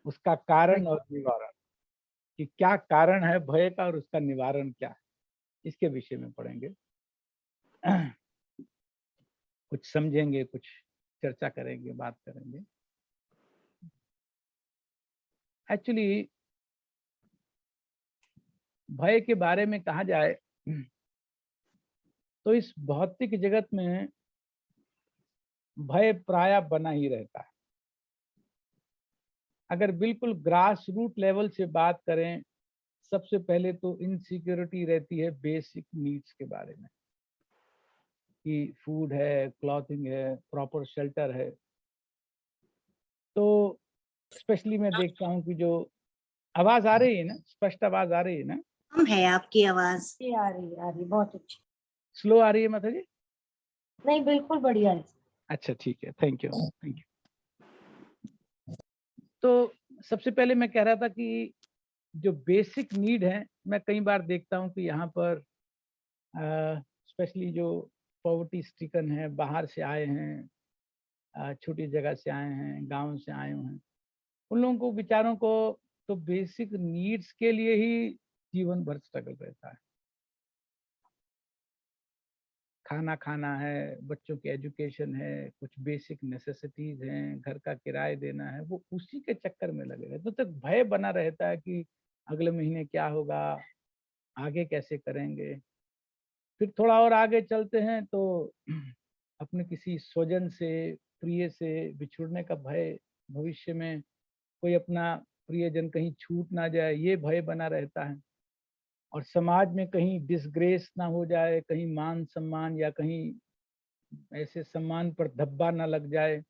उसका कारण और निवारण, कि क्या कारण है भय का और उसका निवारण क्या है, इसके विषय में पढ़ेंगे। कुछ समझेंगे, कुछ चर्चा करेंगे, बात करेंगे। एक्चुअली भय के बारे में कहा जाए तो इस भौतिक जगत में भय प्राय बना ही रहता है। अगर बिल्कुल ग्रास रूट लेवल से बात करें, सबसे पहले तो इनसिक्योरिटी रहती है बेसिक नीड्स के बारे में, कि फूड है, क्लॉथिंग है, प्रॉपर शेल्टर है। तो स्पेशली मैं देखता हूँ कि जो आवाज आ रही है ना, स्पष्ट आवाज आ रही है ना? कम है आपकी आवाज। आ रही बहुत अच्छी। स्लो आ रही है माता जी? नहीं, बिल्कुल बढ़िया है। अच्छा, ठीक है, थैंक यू, थैंक यू। तो सबसे पहले मैं कह रहा था कि जो बेसिक नीड है, मैं कई बार देखता हूँ कि यहाँ पर स्पेशली जो पॉवर्टी स्ट्रिकन है, बाहर से आए हैं, छोटी जगह से आए हैं, गांव से आए हैं, उन लोगों को, बेचारों को तो बेसिक नीड्स के लिए ही जीवन भर स्ट्रगल रहता है। खाना खाना है, बच्चों की एजुकेशन है, कुछ बेसिक नेसेसिटीज हैं, घर का किराया देना है, वो उसी के चक्कर में लगे रहते। तो तक भय बना रहता है कि अगले महीने क्या होगा, आगे कैसे करेंगे। फिर थोड़ा और आगे चलते हैं तो अपने किसी स्वजन से, प्रिय से बिछुड़ने का भय, भविष्य में कोई अपना प्रियजन कहीं छूट ना जाए, ये भय बना रहता है। और समाज में कहीं डिसग्रेस ना हो जाए, कहीं मान सम्मान या कहीं ऐसे सम्मान पर धब्बा ना लग जाए,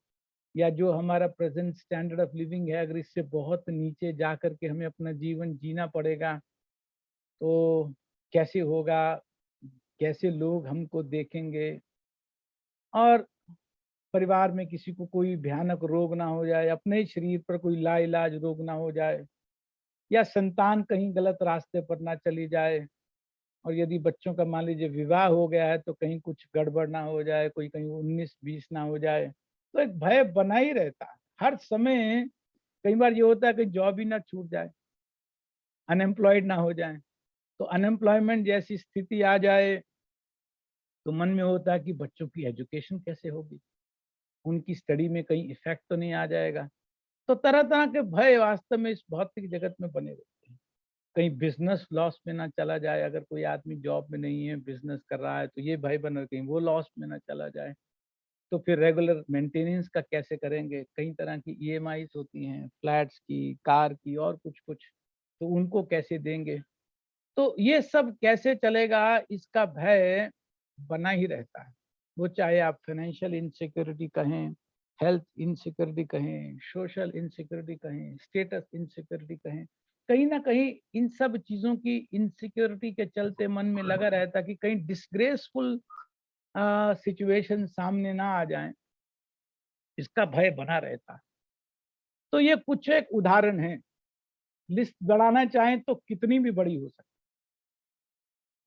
या जो हमारा प्रेजेंट स्टैंडर्ड ऑफ लिविंग है अगर इससे बहुत नीचे जा करके हमें अपना जीवन जीना पड़ेगा तो कैसे होगा, कैसे लोग हमको देखेंगे। और परिवार में किसी को कोई भयानक रोग ना हो जाए, अपने ही शरीर पर कोई लाइलाज रोग ना हो जाए, या संतान कहीं गलत रास्ते पर ना चली जाए। और यदि बच्चों का मान लीजिए विवाह हो गया है तो कहीं कुछ गड़बड़ ना हो जाए, कोई कहीं 19-20 ना हो जाए। तो एक भय बना ही रहता है हर समय। कई बार ये होता है कि जॉब ही ना छूट जाए, अनएम्प्लॉयड ना हो जाए। तो अनएम्प्लॉयमेंट जैसी स्थिति आ जाए तो मन में होता है कि बच्चों की एजुकेशन कैसे होगी, उनकी स्टडी में कहीं इफेक्ट तो नहीं आ जाएगा। तो तरह तरह के भय वास्तव में इस भौतिक जगत में बने रहते हैं। कहीं बिजनेस लॉस में ना चला जाए, अगर कोई आदमी जॉब में नहीं है, बिजनेस कर रहा है, तो ये भय बना, कहीं वो लॉस में ना चला जाए। तो फिर रेगुलर मेंटेनेंस का कैसे करेंगे, कई तरह की ईएमआईज होती हैं, फ्लैट्स की, कार की और कुछ कुछ, तो उनको कैसे देंगे। तो ये सब कैसे चलेगा, इसका भय बना ही रहता है। वो चाहे आप फाइनेंशियल इनसिक्योरिटी कहें, हेल्थ इनसिक्योरिटी कहें, सोशल इनसिक्योरिटी कहें, स्टेटस इनसिक्योरिटी कहें, कहीं ना कहीं इन सब चीजों की इनसिक्योरिटी के चलते मन में लगा रहता कि कहीं डिसग्रेसफुल सिचुएशन सामने ना आ जाए, इसका भय बना रहता है। तो ये कुछ एक उदाहरण है, लिस्ट बढ़ाना चाहें तो कितनी भी बड़ी हो सकती है।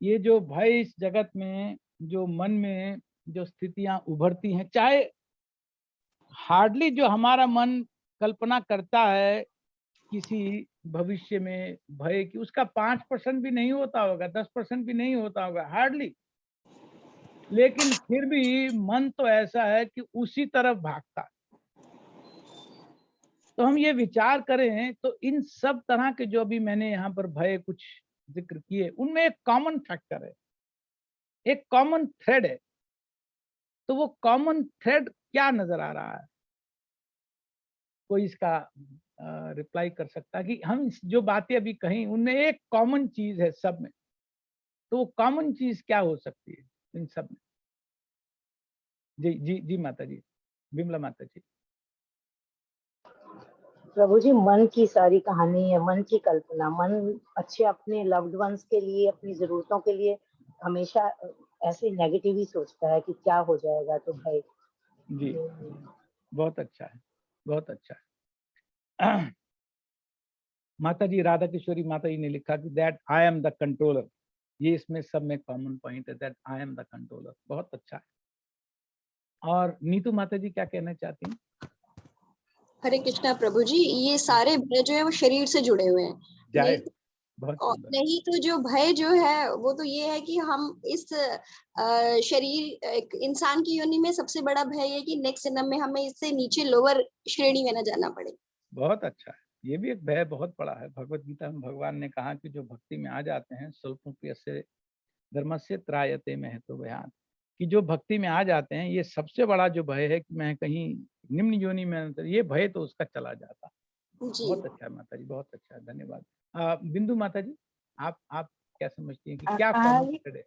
ये जो भय इस जगत में, जो मन में जो स्थितियां उभरती हैं, चाहे हार्डली जो हमारा मन कल्पना करता है किसी भविष्य में भय की, उसका 5% भी नहीं होता होगा, 10% भी नहीं होता होगा, हार्डली। लेकिन फिर भी मन तो ऐसा है कि उसी तरफ भागता है। तो हम ये विचार करें तो इन सब तरह के जो अभी मैंने यहाँ पर भय कुछ जिक्र किए, उनमें एक कॉमन फैक्टर है, एक कॉमन थ्रेड है। तो वो कॉमन थ्रेड क्या नजर आ रहा है, कोई इसका रिप्लाई कर सकता है कि हम जो बातें अभी कही उनमें एक कॉमन चीज है सब में। तो वो कॉमन चीज क्या हो सकती है इन सब में? जी जी जी माता जी, विमला माता जी। प्रभु जी, मन की सारी कहानी है, मन की कल्पना। मन अच्छे अपने लव्ड वंस के लिए, अपनी जरूरतों के लिए हमेशा ऐसे नेगेटिव ही सोचता है कि क्या हो जाएगा। तो भाई जी, बहुत अच्छा है, बहुत अच्छा है। माता जी, राधा किशोरी माता जी ने लिखा कि that I am the controller. ये इसमें सब में कॉमन पॉइंट है, that I am the controller. बहुत अच्छा है। और नीतू माता जी क्या कहना चाहती हैं? हरे कृष्णा प्रभु जी, ये सारे भय जो है वो शरीर से जुड़े हुए हैं। जय नहीं हो, बहुत और सुंदर। नहीं तो जो भय जो है वो तो ये है कि हम इस शरीर एक इंसान की योनि में सबसे बड़ा भय ये कि नेक्स्ट जन्म में हमें इससे नीचे लोअर श्रेणी में ना जाना पड़े। बहुत अच्छा है, ये भी एक भय बहुत बड़ा है। भगवत गीता में भगवान ने कहा कि जो भक्ति में आ जाते हैं, स्वल्पस्य धर्मस्य त्रायते महतो भयात्, कि जो भक्ति में आ जाते हैं, ये सबसे बड़ा जो भय है कि मैं कहीं निम्न योनि में, ये भय तो उसका चला जाता। जी। बहुत अच्छा है माता जी, बहुत अच्छा है, धन्यवाद। बिंदु माता जी, आप क्या समझती हैं कि क्या हाँ कॉमन जी, थ्रेड है?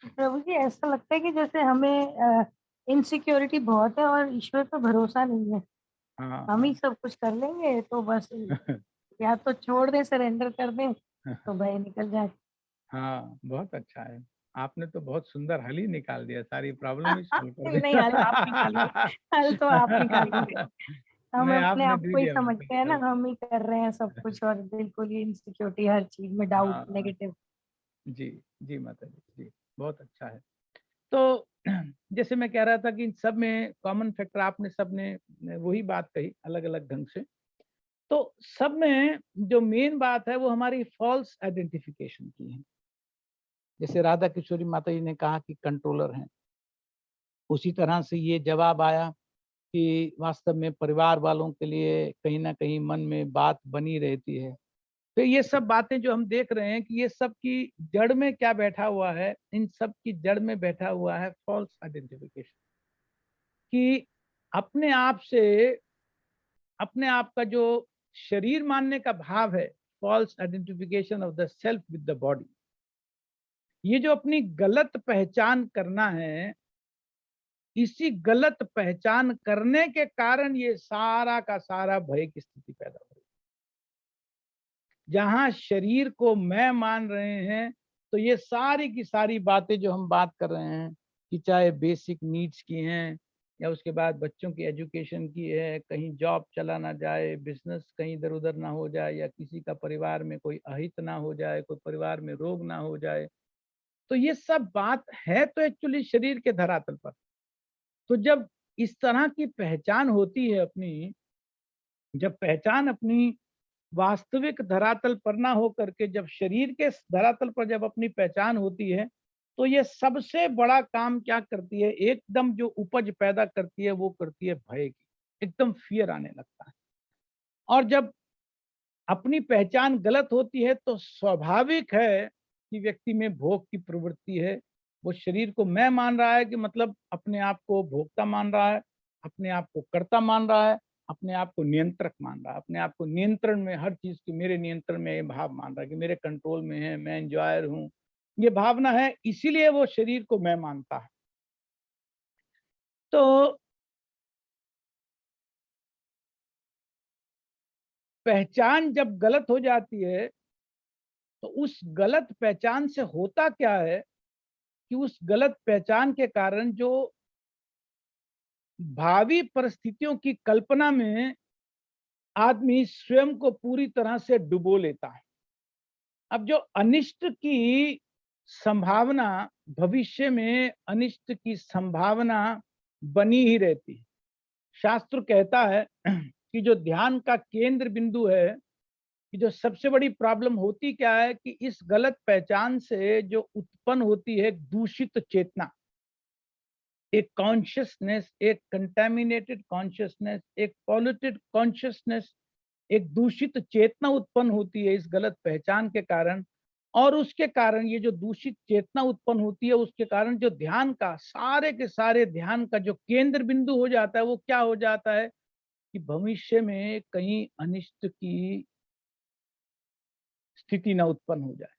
प्रभु जी ऐसा लगता है कि जैसे हमें इनसिक्योरिटी बहुत है और ईश्वर पे भरोसा नहीं है। हाँ हम ही हाँ सब कुछ कर लेंगे तो बस या तो छोड़ दें, सरेंडर कर दें तो भय निकल जाए। हाँ, बहुत अच्छा है। आपने तो बहुत सुंदर हल ही निकाल दिया, सारी प्रॉब्लम ही सॉल्व कर नहीं, दिया। हल आप निकालिए, हल तो आप निकालिए। हम नहीं, अपने आपने आप दे को ही दिया बिल्कुल समझते हैं ना, हल। हम ही कर रहे हैं सब कुछ और बिल्कुल ही इनसिक्योरिटी, हर चीज में डाउट, हाँ, नेगेटिव। जी, जी माता जी, जी, बहुत अच्छा है। तो जैसे मैं कह रहा था कि इन सब में कॉमन फैक्टर आपने सबने वही बात कही अलग-अलग ढंग से। तो सब में जो मेन बात है वो हमारी फॉल्स आइडेंटिफिकेशन की है। जैसे राधा किशोरी माता जी ने कहा कि कंट्रोलर हैं, उसी तरह से ये जवाब आया कि वास्तव में परिवार वालों के लिए कहीं न कहीं मन में बात बनी रहती है। तो ये सब बातें जो हम देख रहे हैं कि ये सब की जड़ में क्या बैठा हुआ है, इन सब की जड़ में बैठा हुआ है फॉल्स आइडेंटिफिकेशन, कि अपने आप से, अपने आप का जो शरीर मानने का भाव है, false identification of the self with the body, ये जो अपनी गलत पहचान करना है, इसी गलत पहचान करने के कारण ये सारा का सारा भय की स्थिति पैदा हो रही है। जहां शरीर को मैं मान रहे हैं, तो ये सारी की सारी बातें जो हम बात कर रहे हैं कि चाहे बेसिक नीड्स की हैं, या उसके बाद बच्चों की एजुकेशन की है, कहीं जॉब चला ना जाए, बिजनेस कहीं इधर उधर ना हो जाए, या किसी का परिवार में कोई अहित ना हो जाए, कोई परिवार में रोग ना हो जाए, तो ये सब बात है तो एक्चुअली शरीर के धरातल पर। तो जब इस तरह की पहचान होती है अपनी, जब पहचान अपनी वास्तविक धरातल पर ना हो करके जब शरीर के धरातल पर जब अपनी पहचान होती है, तो ये सबसे बड़ा काम क्या करती है, एकदम जो उपज पैदा करती है वो करती है भय की, एकदम फियर आने लगता है। और जब अपनी पहचान गलत होती है तो स्वाभाविक है कि व्यक्ति में भोग की प्रवृत्ति है। वो शरीर को मैं मान रहा है कि मतलब अपने आप को भोक्ता मान रहा है, अपने आप को कर्ता मान रहा है, अपने आप को नियंत्रक मान रहा है, अपने आप को नियंत्रण में, हर चीज की मेरे नियंत्रण में ये भाव मान रहा है कि मेरे कंट्रोल में है, मैं एंजॉयर हूँ, ये भावना है, इसीलिए वो शरीर को मैं मानता है। तो पहचान जब गलत हो जाती है, तो उस गलत पहचान से होता क्या है कि उस गलत पहचान के कारण जो भावी परिस्थितियों की कल्पना में आदमी स्वयं को पूरी तरह से डुबो लेता है। अब जो अनिष्ट की संभावना, भविष्य में अनिष्ट की संभावना बनी ही रहती है। शास्त्र कहता है कि जो ध्यान का केंद्र बिंदु है, कि जो सबसे बड़ी प्रॉब्लम होती क्या है कि इस गलत पहचान से जो उत्पन्न होती है दूषित चेतना, एक कॉन्शियसनेस, एक कंटेमिनेटेड कॉन्शियसनेस, एक पॉल्यूटेड कॉन्शियसनेस, एक दूषित चेतना उत्पन्न होती है इस गलत पहचान के कारण। और उसके कारण ये जो दूषित चेतना उत्पन्न होती है, उसके कारण जो ध्यान का, सारे के सारे ध्यान का जो केंद्र बिंदु हो जाता है, वो क्या हो जाता है कि भविष्य में कहीं अनिष्ट की स्थिति न उत्पन्न हो जाए।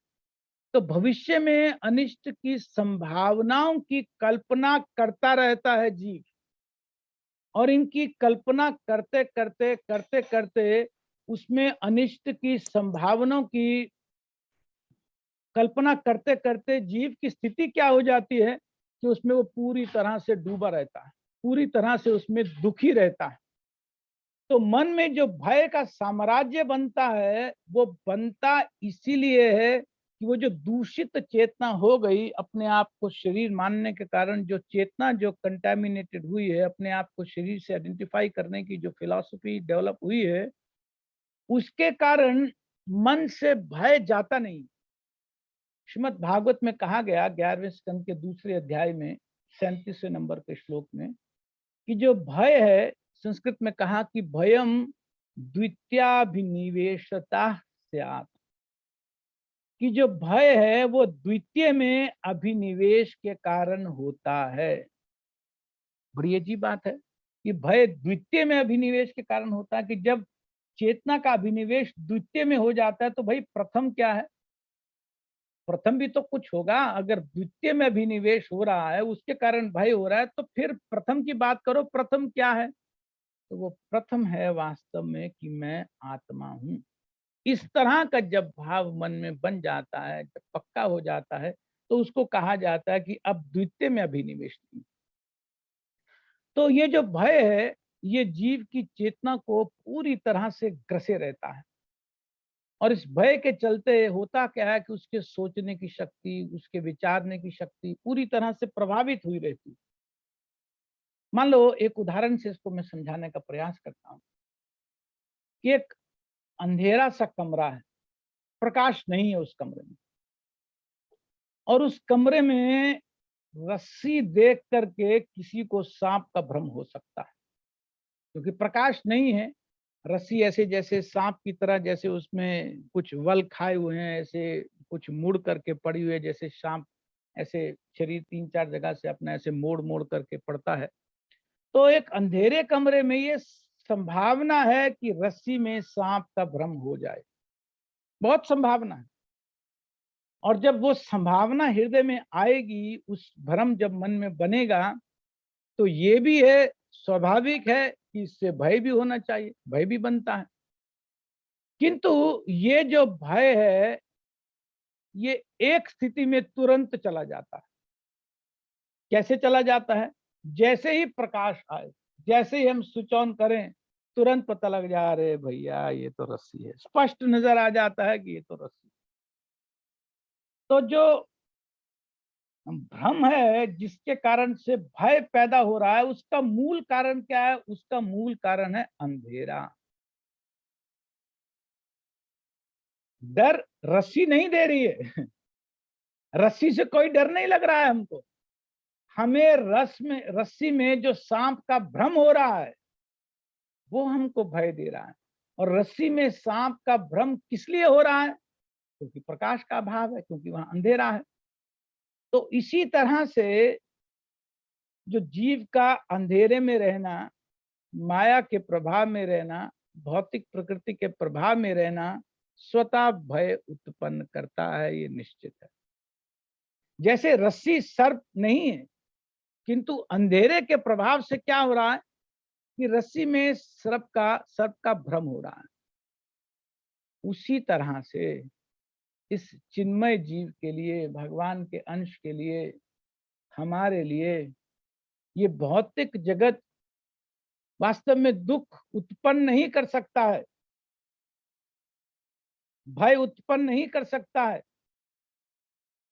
तो भविष्य में अनिष्ट की संभावनाओं की कल्पना करता रहता है जीव, और इनकी कल्पना करते करते करते करते उसमें अनिष्ट की संभावनाओं की कल्पना करते करते जीव की स्थिति क्या हो जाती है कि उसमें वो पूरी तरह से डूबा रहता है, पूरी तरह से उसमें दुखी रहता है। तो मन में जो भय का साम्राज्य बनता है, वो बनता इसीलिए है कि वो जो दूषित चेतना हो गई, अपने आप को शरीर मानने के कारण जो चेतना जो कंटामिनेटेड हुई है, अपने आप को शरीर से आइडेंटिफाई करने की जो फिलॉसफी डेवलप हुई है, उसके कारण मन से भय जाता नहीं। श्रीमद् भागवत में कहा गया 11वें स्कंद के दूसरे अध्याय में 37वें नंबर के श्लोक में कि जो भय है, संस्कृत में कहा कि भयम द्वितीयाभिनिवेशता स्यात्, कि जो भय है वो द्वितीय में अभिनिवेश के कारण होता है। बड़ी अजीब बात है कि भय द्वितीय में अभिनिवेश के कारण होता है, कि जब चेतना का अभिनिवेश द्वितीय में हो जाता है तो भाई प्रथम क्या है? प्रथम भी तो कुछ होगा। अगर द्वितीय में अभिनिवेश हो रहा है, उसके कारण भय हो रहा है, तो फिर प्रथम की बात करो। प्रथम क्या है? तो वो प्रथम है वास्तव में कि मैं आत्मा हूं। इस तरह का जब भाव मन में बन जाता है, जब पक्का हो जाता है, तो उसको कहा जाता है कि अब द्वितीय में अभिनिवेश नहीं। तो ये जो भय है, ये जीव की चेतना को पूरी तरह से ग्रसे रहता है, और इस भय के चलते होता क्या है कि उसके सोचने की शक्ति, उसके विचारने की शक्ति पूरी तरह से प्रभावित हुई रहती है। मान लो एक उदाहरण से इसको मैं समझाने का प्रयास करता हूं कि एक अंधेरा सा कमरा है, प्रकाश नहीं है उस कमरे में, और उस कमरे में रस्सी देख करके किसी को सांप का भ्रम हो सकता है, क्योंकि प्रकाश नहीं है। रस्सी ऐसे जैसे सांप की तरह, जैसे उसमें कुछ वल खाए हुए हैं, ऐसे कुछ मुड़ करके पड़ी हुई है, जैसे सांप ऐसे शरीर 3-4 जगह से अपना ऐसे मोड़ मोड़ करके पड़ता है। तो एक अंधेरे कमरे में ये संभावना है कि रस्सी में सांप का भ्रम हो जाए, बहुत संभावना है। और जब वो संभावना हृदय में आएगी, उस भ्रम जब मन में बनेगा, तो ये भी है, स्वाभाविक है कि इससे भय भी होना चाहिए, भय भी बनता है। किंतु ये जो भय है, ये एक स्थिति में तुरंत चला जाता है। कैसे चला जाता है? जैसे ही प्रकाश आए, जैसे ही हम स्विच ऑन करें, तुरंत पता लग जा रहे भैया ये तो रस्सी है, स्पष्ट नजर आ जाता है कि ये तो रस्सी। तो जो भ्रम है, जिसके कारण से भय पैदा हो रहा है, उसका मूल कारण क्या है? उसका मूल कारण है अंधेरा। डर रस्सी नहीं दे रही है। रस्सी से कोई डर नहीं लग रहा है हमको। हमें रस्सी में जो सांप का भ्रम हो रहा है, वो हमको भय दे रहा है। और रस्सी में सांप का भ्रम किस लिए हो रहा है? क्योंकि प्रकाश का अभाव है, क्योंकि वहां अंधेरा है। तो इसी तरह से जो जीव का अंधेरे में रहना, माया के प्रभाव में रहना, भौतिक प्रकृति के प्रभाव में रहना, स्वतः भय उत्पन्न करता है, ये निश्चित है। जैसे रस्सी सर्प नहीं है, किंतु अंधेरे के प्रभाव से क्या हो रहा है कि रस्सी में सर्प का भ्रम हो रहा है। उसी तरह से इस चिन्मय जीव के लिए, भगवान के अंश के लिए, हमारे लिए ये भौतिक जगत वास्तव में दुख उत्पन्न नहीं कर सकता है, भय उत्पन्न नहीं कर सकता है।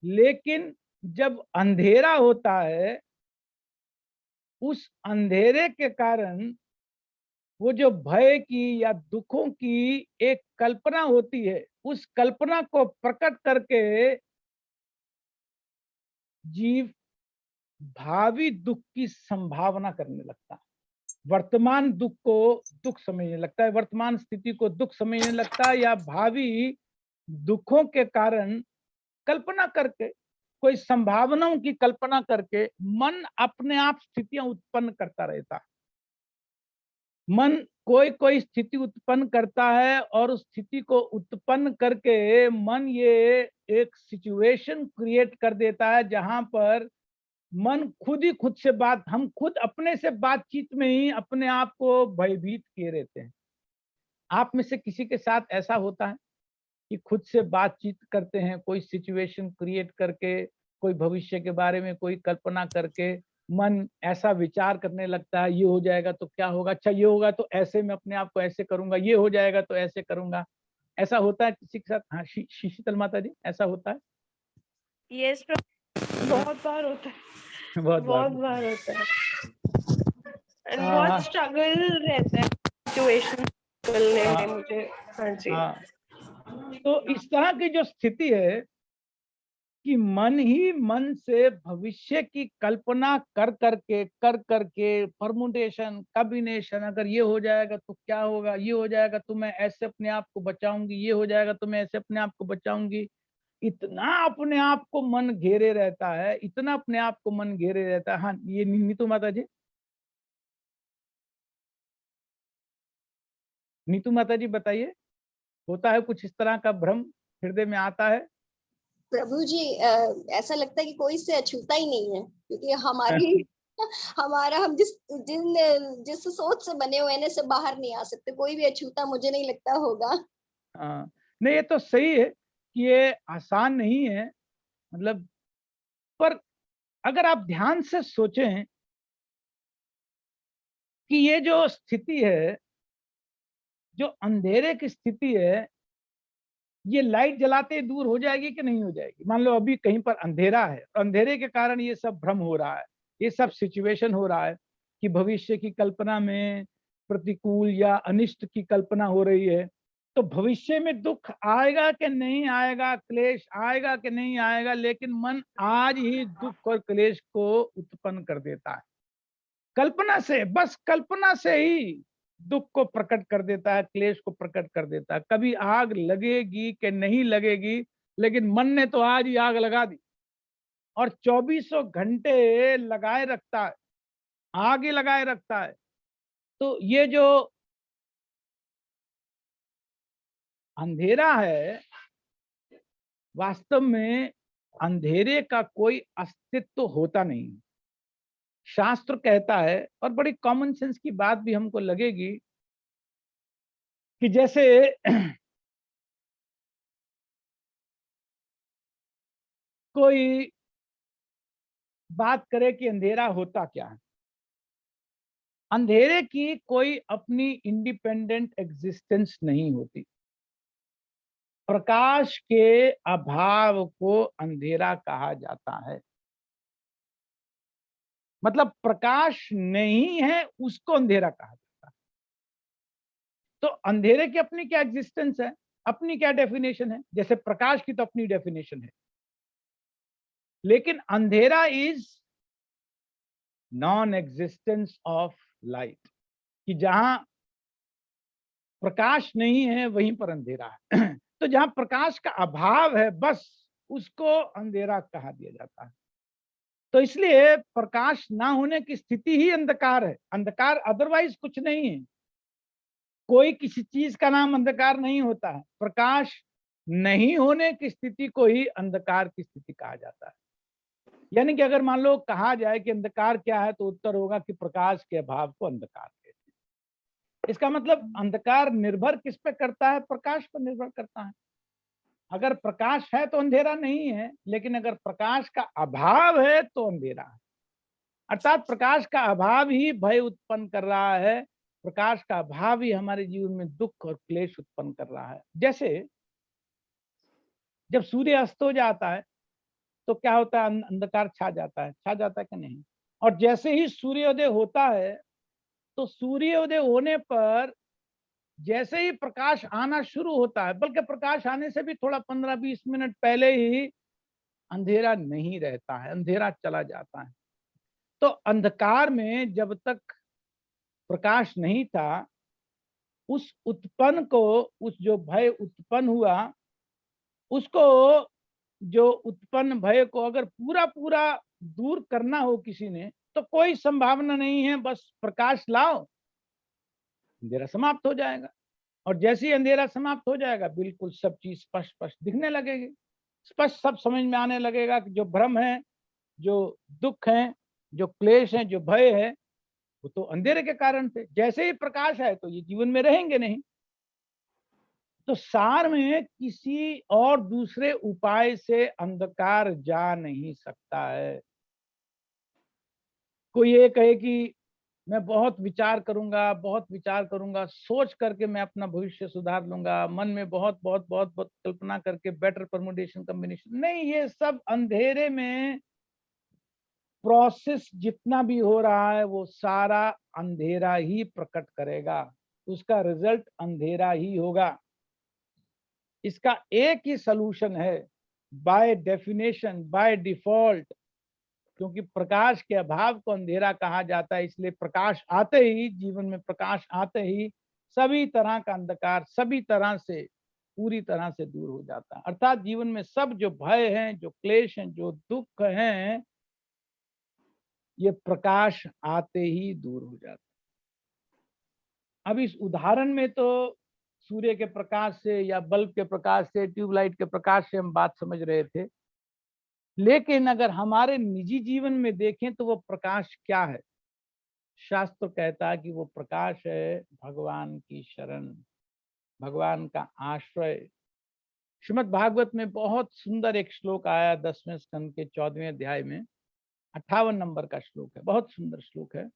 लेकिन जब अंधेरा होता है, उस अंधेरे के कारण वो जो भय की या दुखों की एक कल्पना होती है, उस कल्पना को प्रकट करके जीव भावी दुख की संभावना करने लगता है, वर्तमान दुख को दुख समझने लगता है, वर्तमान स्थिति को दुख समझने लगता है, या भावी दुखों के कारण कल्पना करके, कोई संभावनाओं की कल्पना करके मन अपने आप स्थितियां उत्पन्न करता रहता है। मन कोई कोई स्थिति उत्पन्न करता है, और उस स्थिति को उत्पन्न करके मन ये एक सिचुएशन क्रिएट कर देता है, जहां पर मन खुद ही खुद से हम खुद अपने से बातचीत में ही अपने आप को भयभीत किए रहते हैं। आप में से किसी के साथ ऐसा होता है कि खुद से बातचीत करते हैं, कोई सिचुएशन क्रिएट करके, कोई भविष्य के बारे में कोई कल्पना करके मन ऐसा विचार करने लगता है, ये हो जाएगा तो क्या होगा, अच्छा ये होगा तो ऐसे मैं अपने आप को ऐसे करूंगा, ये हो जाएगा तो ऐसे करूंगा। ऐसा होता है किसी के साथ? हाँ, शीतल माता जी, ऐसा होता है? यस बहुत बार होता है, बहुत बहुत बार। बार होता है एंड हाँ, बहुत हाँ, स्ट्रगल रहता है सिचुएशन निकलने हाँ, में मुझे। हाँ जी। हाँ। तो इस तरह की जो स्थिति है कि मन ही मन से भविष्य की कल्पना कर करके परमुटेशन, कॉम्बिनेशन, अगर ये हो जाएगा तो क्या होगा, ये हो जाएगा तो मैं ऐसे अपने आप को बचाऊंगी, ये हो जाएगा तो मैं ऐसे अपने आप को बचाऊंगी। इतना अपने आप को मन घेरे रहता है, इतना अपने आप को मन घेरे रहता है। हाँ, ये नीतू माता जी, नीतू माता जी बताइए, होता है कुछ इस तरह का भ्रम हृदय में आता है? प्रभु जी, ऐसा लगता है कि कोई इससे अछूता ही नहीं है, क्योंकि हमारी हमारा हम जिस सोच से बने हुए हैं ना, से बाहर नहीं आ सकते। कोई भी अछूता मुझे नहीं लगता होगा। हाँ, नहीं ये तो सही है कि ये आसान नहीं है, मतलब, पर अगर आप ध्यान से सोचें कि ये जो स्थिति है, जो अंधेरे की स्थिति है, ये लाइट जलाते ही दूर हो जाएगी कि नहीं हो जाएगी? मान लो अभी कहीं पर अंधेरा है, अंधेरे के कारण ये सब भ्रम हो रहा है, ये सब सिचुएशन हो रहा है कि भविष्य की कल्पना में प्रतिकूल या अनिष्ट की कल्पना हो रही है। तो भविष्य में दुख आएगा कि नहीं आएगा, क्लेश आएगा कि नहीं आएगा, लेकिन मन आज ही दुख और क्लेश को उत्पन्न कर देता है। कल्पना से, बस कल्पना से ही दुख को प्रकट कर देता है, क्लेश को प्रकट कर देता है। कभी आग लगेगी कि नहीं लगेगी, लेकिन मन ने तो आज ही आग लगा दी और 24 घंटे लगाए रखता है, आग ही लगाए रखता है। तो ये जो अंधेरा है, वास्तव में अंधेरे का कोई अस्तित्व होता नहीं। शास्त्र कहता है, और बड़ी कॉमन सेंस की बात भी हमको लगेगी, कि जैसे कोई बात करे कि अंधेरा होता क्या है। अंधेरे की कोई अपनी इंडिपेंडेंट एग्जिस्टेंस नहीं होती। प्रकाश के अभाव को अंधेरा कहा जाता है। मतलब प्रकाश नहीं है उसको अंधेरा कहा जाता है। तो अंधेरे की अपनी क्या एग्जिस्टेंस है, अपनी क्या डेफिनेशन है? जैसे प्रकाश की तो अपनी डेफिनेशन है, लेकिन अंधेरा is non existence of light, कि जहां प्रकाश नहीं है वहीं पर अंधेरा है। तो जहां प्रकाश का अभाव है, बस उसको अंधेरा कहा दिया जाता है। तो इसलिए प्रकाश ना होने की स्थिति ही अंधकार है। अंधकार अदरवाइज कुछ नहीं है। कोई किसी चीज का नाम अंधकार नहीं होता है। प्रकाश नहीं होने की स्थिति को ही अंधकार की स्थिति कहा जाता है। यानी कि अगर मान लो कहा जाए कि अंधकार क्या है, तो उत्तर होगा कि प्रकाश के अभाव को अंधकार कहते हैं। इसका मतलब अंधकार निर्भर किस पे करता है? प्रकाश पर निर्भर करता है। अगर प्रकाश है तो अंधेरा नहीं है, लेकिन अगर प्रकाश का अभाव है तो अंधेरा है। अर्थात प्रकाश का अभाव ही भय उत्पन्न कर रहा है, प्रकाश का अभाव ही हमारे जीवन में दुख और क्लेश उत्पन्न कर रहा है। जैसे जब सूर्य अस्त हो जाता है तो क्या होता है? अंधकार छा जाता है, छा जाता है कि नहीं? और जैसे ही सूर्योदय होता है, तो सूर्योदय होने पर जैसे ही प्रकाश आना शुरू होता है, बल्कि प्रकाश आने से भी थोड़ा 15-20 मिनट पहले ही अंधेरा नहीं रहता है, अंधेरा चला जाता है। तो अंधकार में जब तक प्रकाश नहीं था, उस उत्पन्न को, उस जो भय उत्पन्न हुआ, उसको, जो उत्पन्न भय को अगर पूरा पूरा दूर करना हो किसी ने, तो कोई संभावना नहीं है। बस प्रकाश लाओ, अंधेरा समाप्त हो जाएगा। और जैसे ही अंधेरा समाप्त हो जाएगा, बिल्कुल सब चीज स्पष्ट स्पष्ट दिखने लगेगी, स्पष्ट सब समझ में आने लगेगा कि जो भ्रम है, जो दुख है, जो क्लेश है, जो भय है, वो तो अंधेरे के कारण थे। जैसे ही प्रकाश है तो ये जीवन में रहेंगे नहीं। तो सार में किसी और दूसरे उपाय से अंधकार जा नहीं सकता है। कोई ये कहे कि मैं बहुत विचार करूंगा, सोच करके मैं अपना भविष्य सुधार लूंगा, मन में बहुत बहुत बहुत बहुत कल्पना करके बेटर परमुटेशन कॉम्बिनेशन, नहीं, ये सब अंधेरे में प्रोसेस जितना भी हो रहा है वो सारा अंधेरा ही प्रकट करेगा, उसका रिजल्ट अंधेरा ही होगा। इसका एक ही सलूशन है, बाय डेफिनेशन, बाय डिफॉल्ट, क्योंकि प्रकाश के अभाव को अंधेरा कहा जाता है, इसलिए प्रकाश आते ही, जीवन में प्रकाश आते ही सभी तरह का अंधकार सभी तरह से पूरी तरह से दूर हो जाता है। अर्थात जीवन में सब जो भय हैं, जो क्लेश हैं, जो दुख हैं, ये प्रकाश आते ही दूर हो जाता है। अब इस उदाहरण में तो सूर्य के प्रकाश से या बल्ब के प्रकाश से, ट्यूबलाइट के प्रकाश से हम बात समझ रहे थे, लेकिन अगर हमारे निजी जीवन में देखें तो वो प्रकाश क्या है? शास्त्र कहता है कि वो प्रकाश है भगवान की शरण, भगवान का आश्रय। श्रीमद् भागवत में बहुत सुंदर एक श्लोक आया 10वें स्कंद के 14वें अध्याय में, 58 नंबर का श्लोक है, बहुत सुंदर श्लोक है।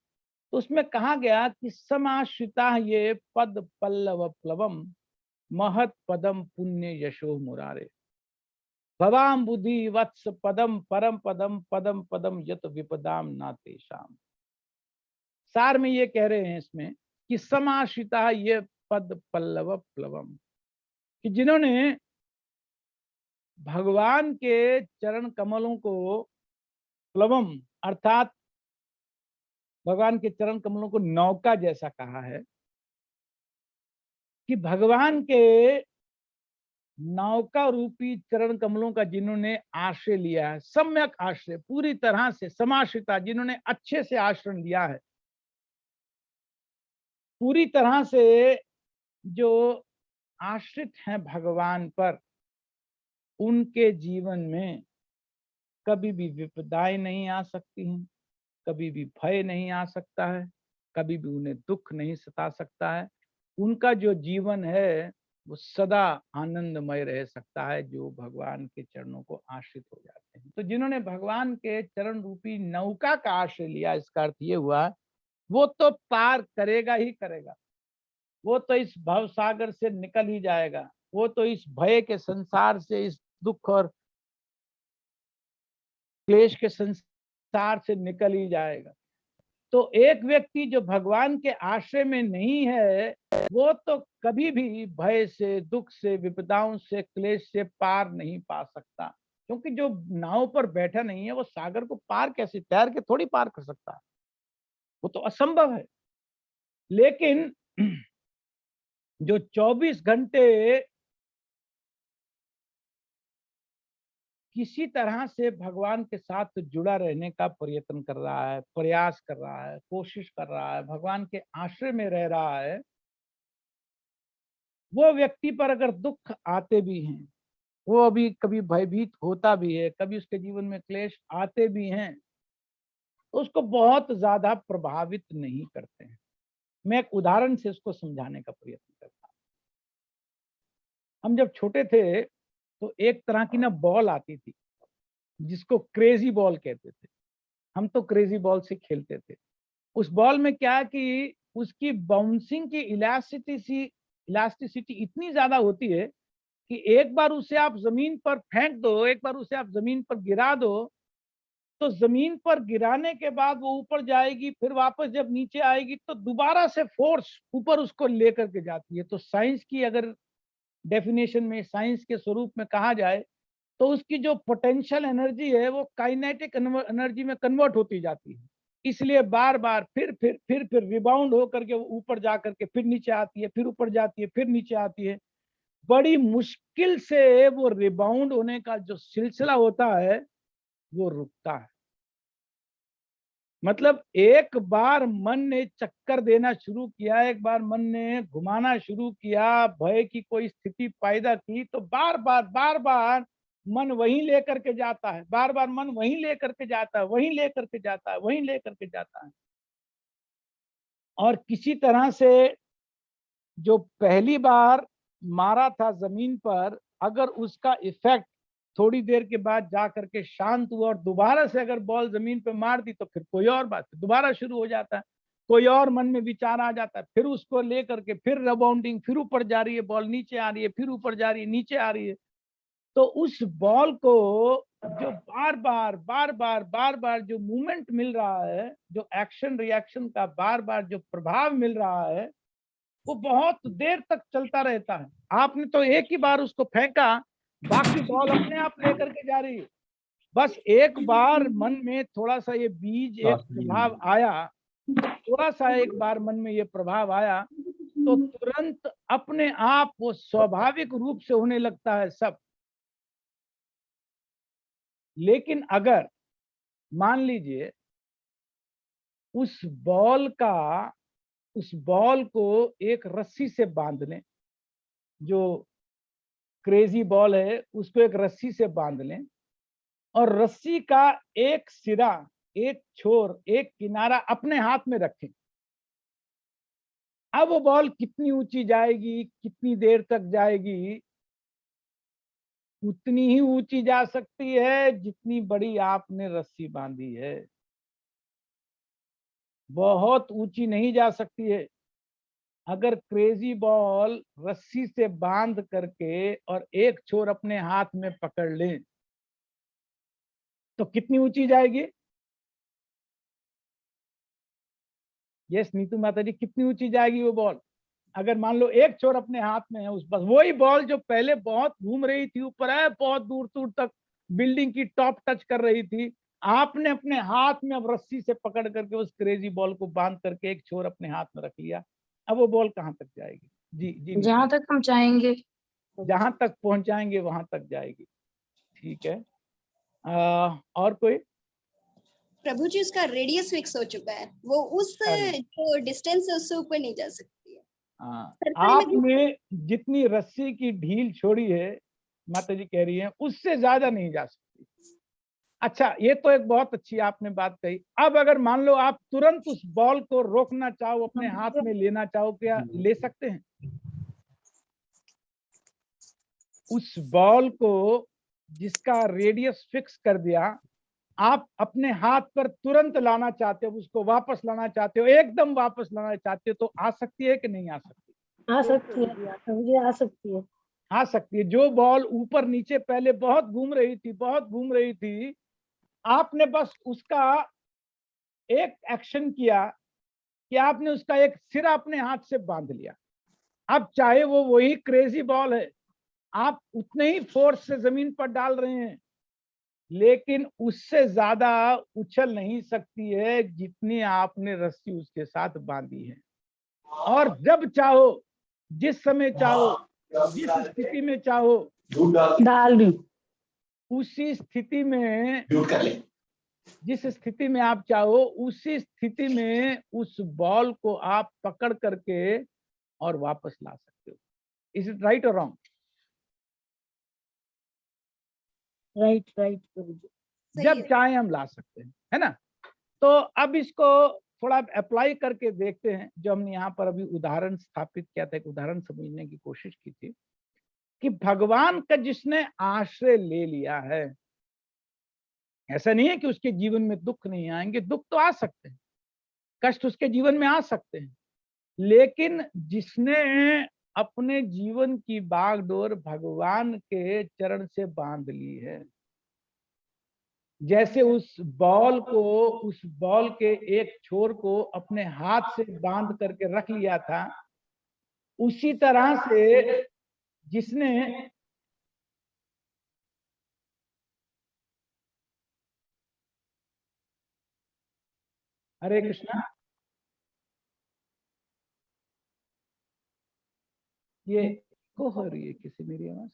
तो उसमें कहा गया कि समाश्रिता ये पद पल्लव प्लवम महत पदम पुण्य यशो मुरारे भवाम बुद्धि वत्स पदम परम पदम पदम पदम यत विपदाम ना तेषाम। सार में ये कह रहे हैं इसमें कि समाश्रिता ये पद पल्लव प्लवम, कि जिन्होंने भगवान के चरण कमलों को, प्लवम अर्थात भगवान के चरण कमलों को नौका जैसा कहा है, कि भगवान के नौका रूपी चरण कमलों का जिन्होंने आश्रय लिया है, सम्यक आश्रय, पूरी तरह से समाश्रिता, जिन्होंने अच्छे से आश्रय लिया है, पूरी तरह से जो आश्रित हैं भगवान पर, उनके जीवन में कभी भी विपदाएं नहीं आ सकती हैं, कभी भी भय नहीं आ सकता है, कभी भी उन्हें दुख नहीं सता सकता है। उनका जो जीवन है वो सदा आनंदमय रह सकता है, जो भगवान के चरणों को आश्रित हो जाते हैं। तो जिन्होंने भगवान के चरण रूपी नौका का आश्रय लिया, इसका अर्थ ये हुआ वो तो पार करेगा ही करेगा, वो तो इस भव सागर से निकल ही जाएगा, वो तो इस भय के संसार से, इस दुख और क्लेश के संसार से निकल ही जाएगा। तो एक व्यक्ति जो भगवान के आश्रय में नहीं है, वो तो कभी भी भय से, दुख से, विपदाओं से, क्लेश से पार नहीं पा सकता, क्योंकि जो नाव पर बैठा नहीं है वो सागर को पार कैसे, तैर के थोड़ी पार कर सकता है, वो तो असंभव है। लेकिन जो 24 घंटे किसी तरह से भगवान के साथ जुड़ा रहने का प्रयत्न कर रहा है, प्रयास कर रहा है, कोशिश कर रहा है, भगवान के आश्रय में रह रहा है, वो व्यक्ति पर अगर दुख आते भी हैं, वो अभी कभी भयभीत होता भी है, कभी उसके जीवन में क्लेश आते भी हैं, तो उसको बहुत ज्यादा प्रभावित नहीं करते हैं। मैं एक उदाहरण से उसको समझाने का प्रयत्न करता हूँ। हम जब छोटे थे तो एक तरह की ना बॉल आती थी जिसको क्रेजी बॉल कहते थे। हम तो क्रेजी बॉल से खेलते थे। उस बॉल में क्या कि उसकी बाउंसिंग की इलास्टिसिटी इतनी ज्यादा होती है कि एक बार उसे आप जमीन पर फेंक दो, एक बार उसे आप जमीन पर गिरा दो, तो जमीन पर गिराने के बाद वो ऊपर जाएगी, फिर वापस जब नीचे आएगी तो दोबारा से फोर्स ऊपर उसको लेकर के जाती है। तो साइंस की अगर डेफिनेशन में, साइंस के स्वरूप में कहा जाए तो उसकी जो पोटेंशियल एनर्जी है वो काइनेटिक एनर्जी में कन्वर्ट होती जाती है। इसलिए बार बार फिर रिबाउंड होकर के वो ऊपर जा करके फिर नीचे आती है, फिर ऊपर जाती है, फिर नीचे आती है। बड़ी मुश्किल से वो रिबाउंड होने का जो सिलसिला होता है वो रुकता है। मतलब एक बार मन ने चक्कर देना शुरू किया, एक बार मन ने घुमाना शुरू किया, भय की कोई स्थिति पैदा की, तो बार बार मन वहीं लेकर के जाता है, बार बार मन वहीं लेकर के जाता है, वहीं लेकर के जाता है, वहीं लेकर के जाता है। और किसी तरह से जो पहली बार मारा था जमीन पर, अगर उसका इफेक्ट थोड़ी देर के बाद जा करके शांत हुआ और दोबारा से अगर बॉल जमीन पे मार दी तो फिर कोई और बात, दोबारा शुरू हो जाता है। कोई और मन में विचार आ जाता है, फिर उसको लेकर के फिर रिबाउंडिंग, फिर ऊपर जा रही है बॉल, नीचे आ रही है, फिर ऊपर जा रही है, नीचे आ रही है। तो उस बॉल को जो बार बार जो मूवमेंट मिल रहा है, जो एक्शन रिएक्शन का बार बार जो प्रभाव मिल रहा है, वो बहुत देर तक चलता रहता है। आपने तो एक ही बार उसको फेंका, बाकी बॉल अपने आप लेकर के जा रही है। बस एक बार मन में थोड़ा सा ये बीज एक प्रभाव आया, थोड़ा सा एक बार मन में ये प्रभाव आया, तो तुरंत अपने आप वो स्वाभाविक रूप से होने लगता है सब। लेकिन अगर मान लीजिए उस बॉल को एक रस्सी से बांध लें, जो क्रेजी बॉल है उसको एक रस्सी से बांध लें, और रस्सी का एक सिरा, एक छोर, एक किनारा अपने हाथ में रखें। अब वो बॉल कितनी ऊंची जाएगी, कितनी देर तक जाएगी, उतनी ही ऊंची जा सकती है जितनी बड़ी आपने रस्सी बांधी है। बहुत ऊंची नहीं जा सकती है। अगर क्रेजी बॉल रस्सी से बांध करके और एक छोर अपने हाथ में पकड़ लें तो कितनी ऊंची जाएगी? यस नीतू माता जी, कितनी ऊंची जाएगी वो बॉल? अगर मान लो एक छोर अपने हाथ में है, उस बस वही बॉल जो पहले बहुत घूम रही थी, ऊपर है बहुत दूर दूर तक बिल्डिंग की टॉप टच कर रही थी, आपने अपने हाथ में अब रस्सी से पकड़ करके उस क्रेजी बॉल को बांध करके एक छोर अपने हाथ में रख लिया, अब वो बॉल कहाँ तक जाएगी? जी जी, जहाँ तक हम चाहेंगे। जहां तक पहुंचाएंगे वहां तक जाएगी। ठीक है, और कोई? प्रभु जी उसका रेडियस फिक्स हो चुका है, वो उस जो डिस्टेंस है उससे ऊपर नहीं जा सकती है। आपने जितनी रस्सी की ढील छोड़ी है, माता जी कह रही हैं, उससे ज्यादा नहीं जा सकती। अच्छा, ये तो एक बहुत अच्छी आपने बात कही। अब अगर मान लो आप तुरंत उस बॉल को रोकना चाहो, अपने हाथ में लेना चाहो, क्या ले सकते हैं? उस बॉल को जिसका रेडियस फिक्स कर दिया, आप अपने हाथ पर तुरंत लाना चाहते हो, उसको वापस लाना चाहते हो, एकदम वापस लाना चाहते हो, तो आ सकती है कि नहीं आ सकती? आ सकती है, मुझे आ सकती है। आ सकती है। जो बॉल ऊपर नीचे पहले बहुत घूम रही थी, आपने बस उसका एक एक्शन किया कि आपने उसका एक सिरा अपने हाथ से बांध लिया। अब चाहे वो वही क्रेजी बॉल है, आप उतने ही फोर्स से जमीन पर डाल रहे हैं, लेकिन उससे ज्यादा उछल नहीं सकती है जितनी आपने रस्सी उसके साथ बांधी है। और जब चाहो, जिस समय चाहो, जिस स्थिति में चाहो, डाल दी, उसी स्थिति में, जिस स्थिति में आप चाहो उसी स्थिति में उस बॉल को आप पकड़ करके और वापस ला सकते हो। इज इट राइट और रॉन्ग? राइट। जब चाहे हम ला सकते हैं, है ना? तो अब इसको थोड़ा अप्लाई करके देखते हैं। जो हमने यहाँ पर अभी उदाहरण स्थापित किया था, एक उदाहरण समझने की कोशिश की थी कि भगवान का जिसने आश्रय ले लिया है, ऐसा नहीं है कि उसके जीवन में दुख नहीं आएंगे, दुख तो आ सकते हैं, कष्ट उसके जीवन में आ सकते हैं, लेकिन जिसने अपने जीवन की बागडोर भगवान के चरण से बांध ली है, जैसे उस बॉल के एक छोर को अपने हाथ से बांध करके रख लिया था, उसी तरह से जिसने हरे कृष्णा, ये को हो रही है किसी मेरी आवाज?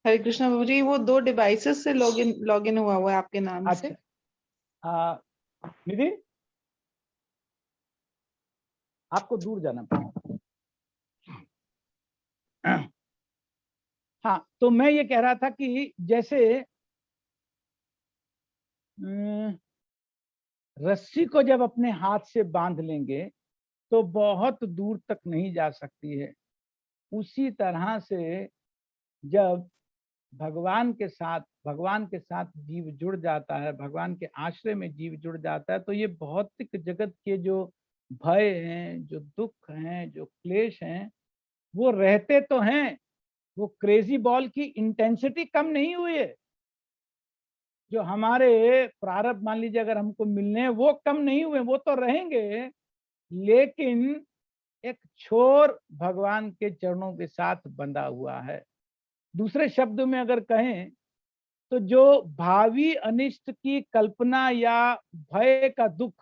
हरे कृष्णा प्रभु जी, वो 2 डिवाइसेस से लॉगिन हुआ है आपके नाम से। अच्छा, निधि आपको दूर जाना पड़ेगा। हाँ, तो मैं ये कह रहा था कि जैसे रस्सी को जब अपने हाथ से बांध लेंगे तो बहुत दूर तक नहीं जा सकती है, उसी तरह से जब भगवान के साथ जीव जुड़ जाता है, भगवान के आश्रय में जीव जुड़ जाता है, तो ये भौतिक जगत के जो भय हैं, जो दुख हैं, जो क्लेश हैं, वो रहते तो हैं, वो क्रेजी बॉल की इंटेंसिटी कम नहीं हुई है। जो हमारे प्रारब्ध मान लीजिए अगर हमको मिलने हैं वो कम नहीं हुए, वो तो रहेंगे, लेकिन एक छोर भगवान के चरणों के साथ बंधा हुआ है। दूसरे शब्दों में अगर कहें तो जो भावी अनिष्ट की कल्पना या भय का दुख,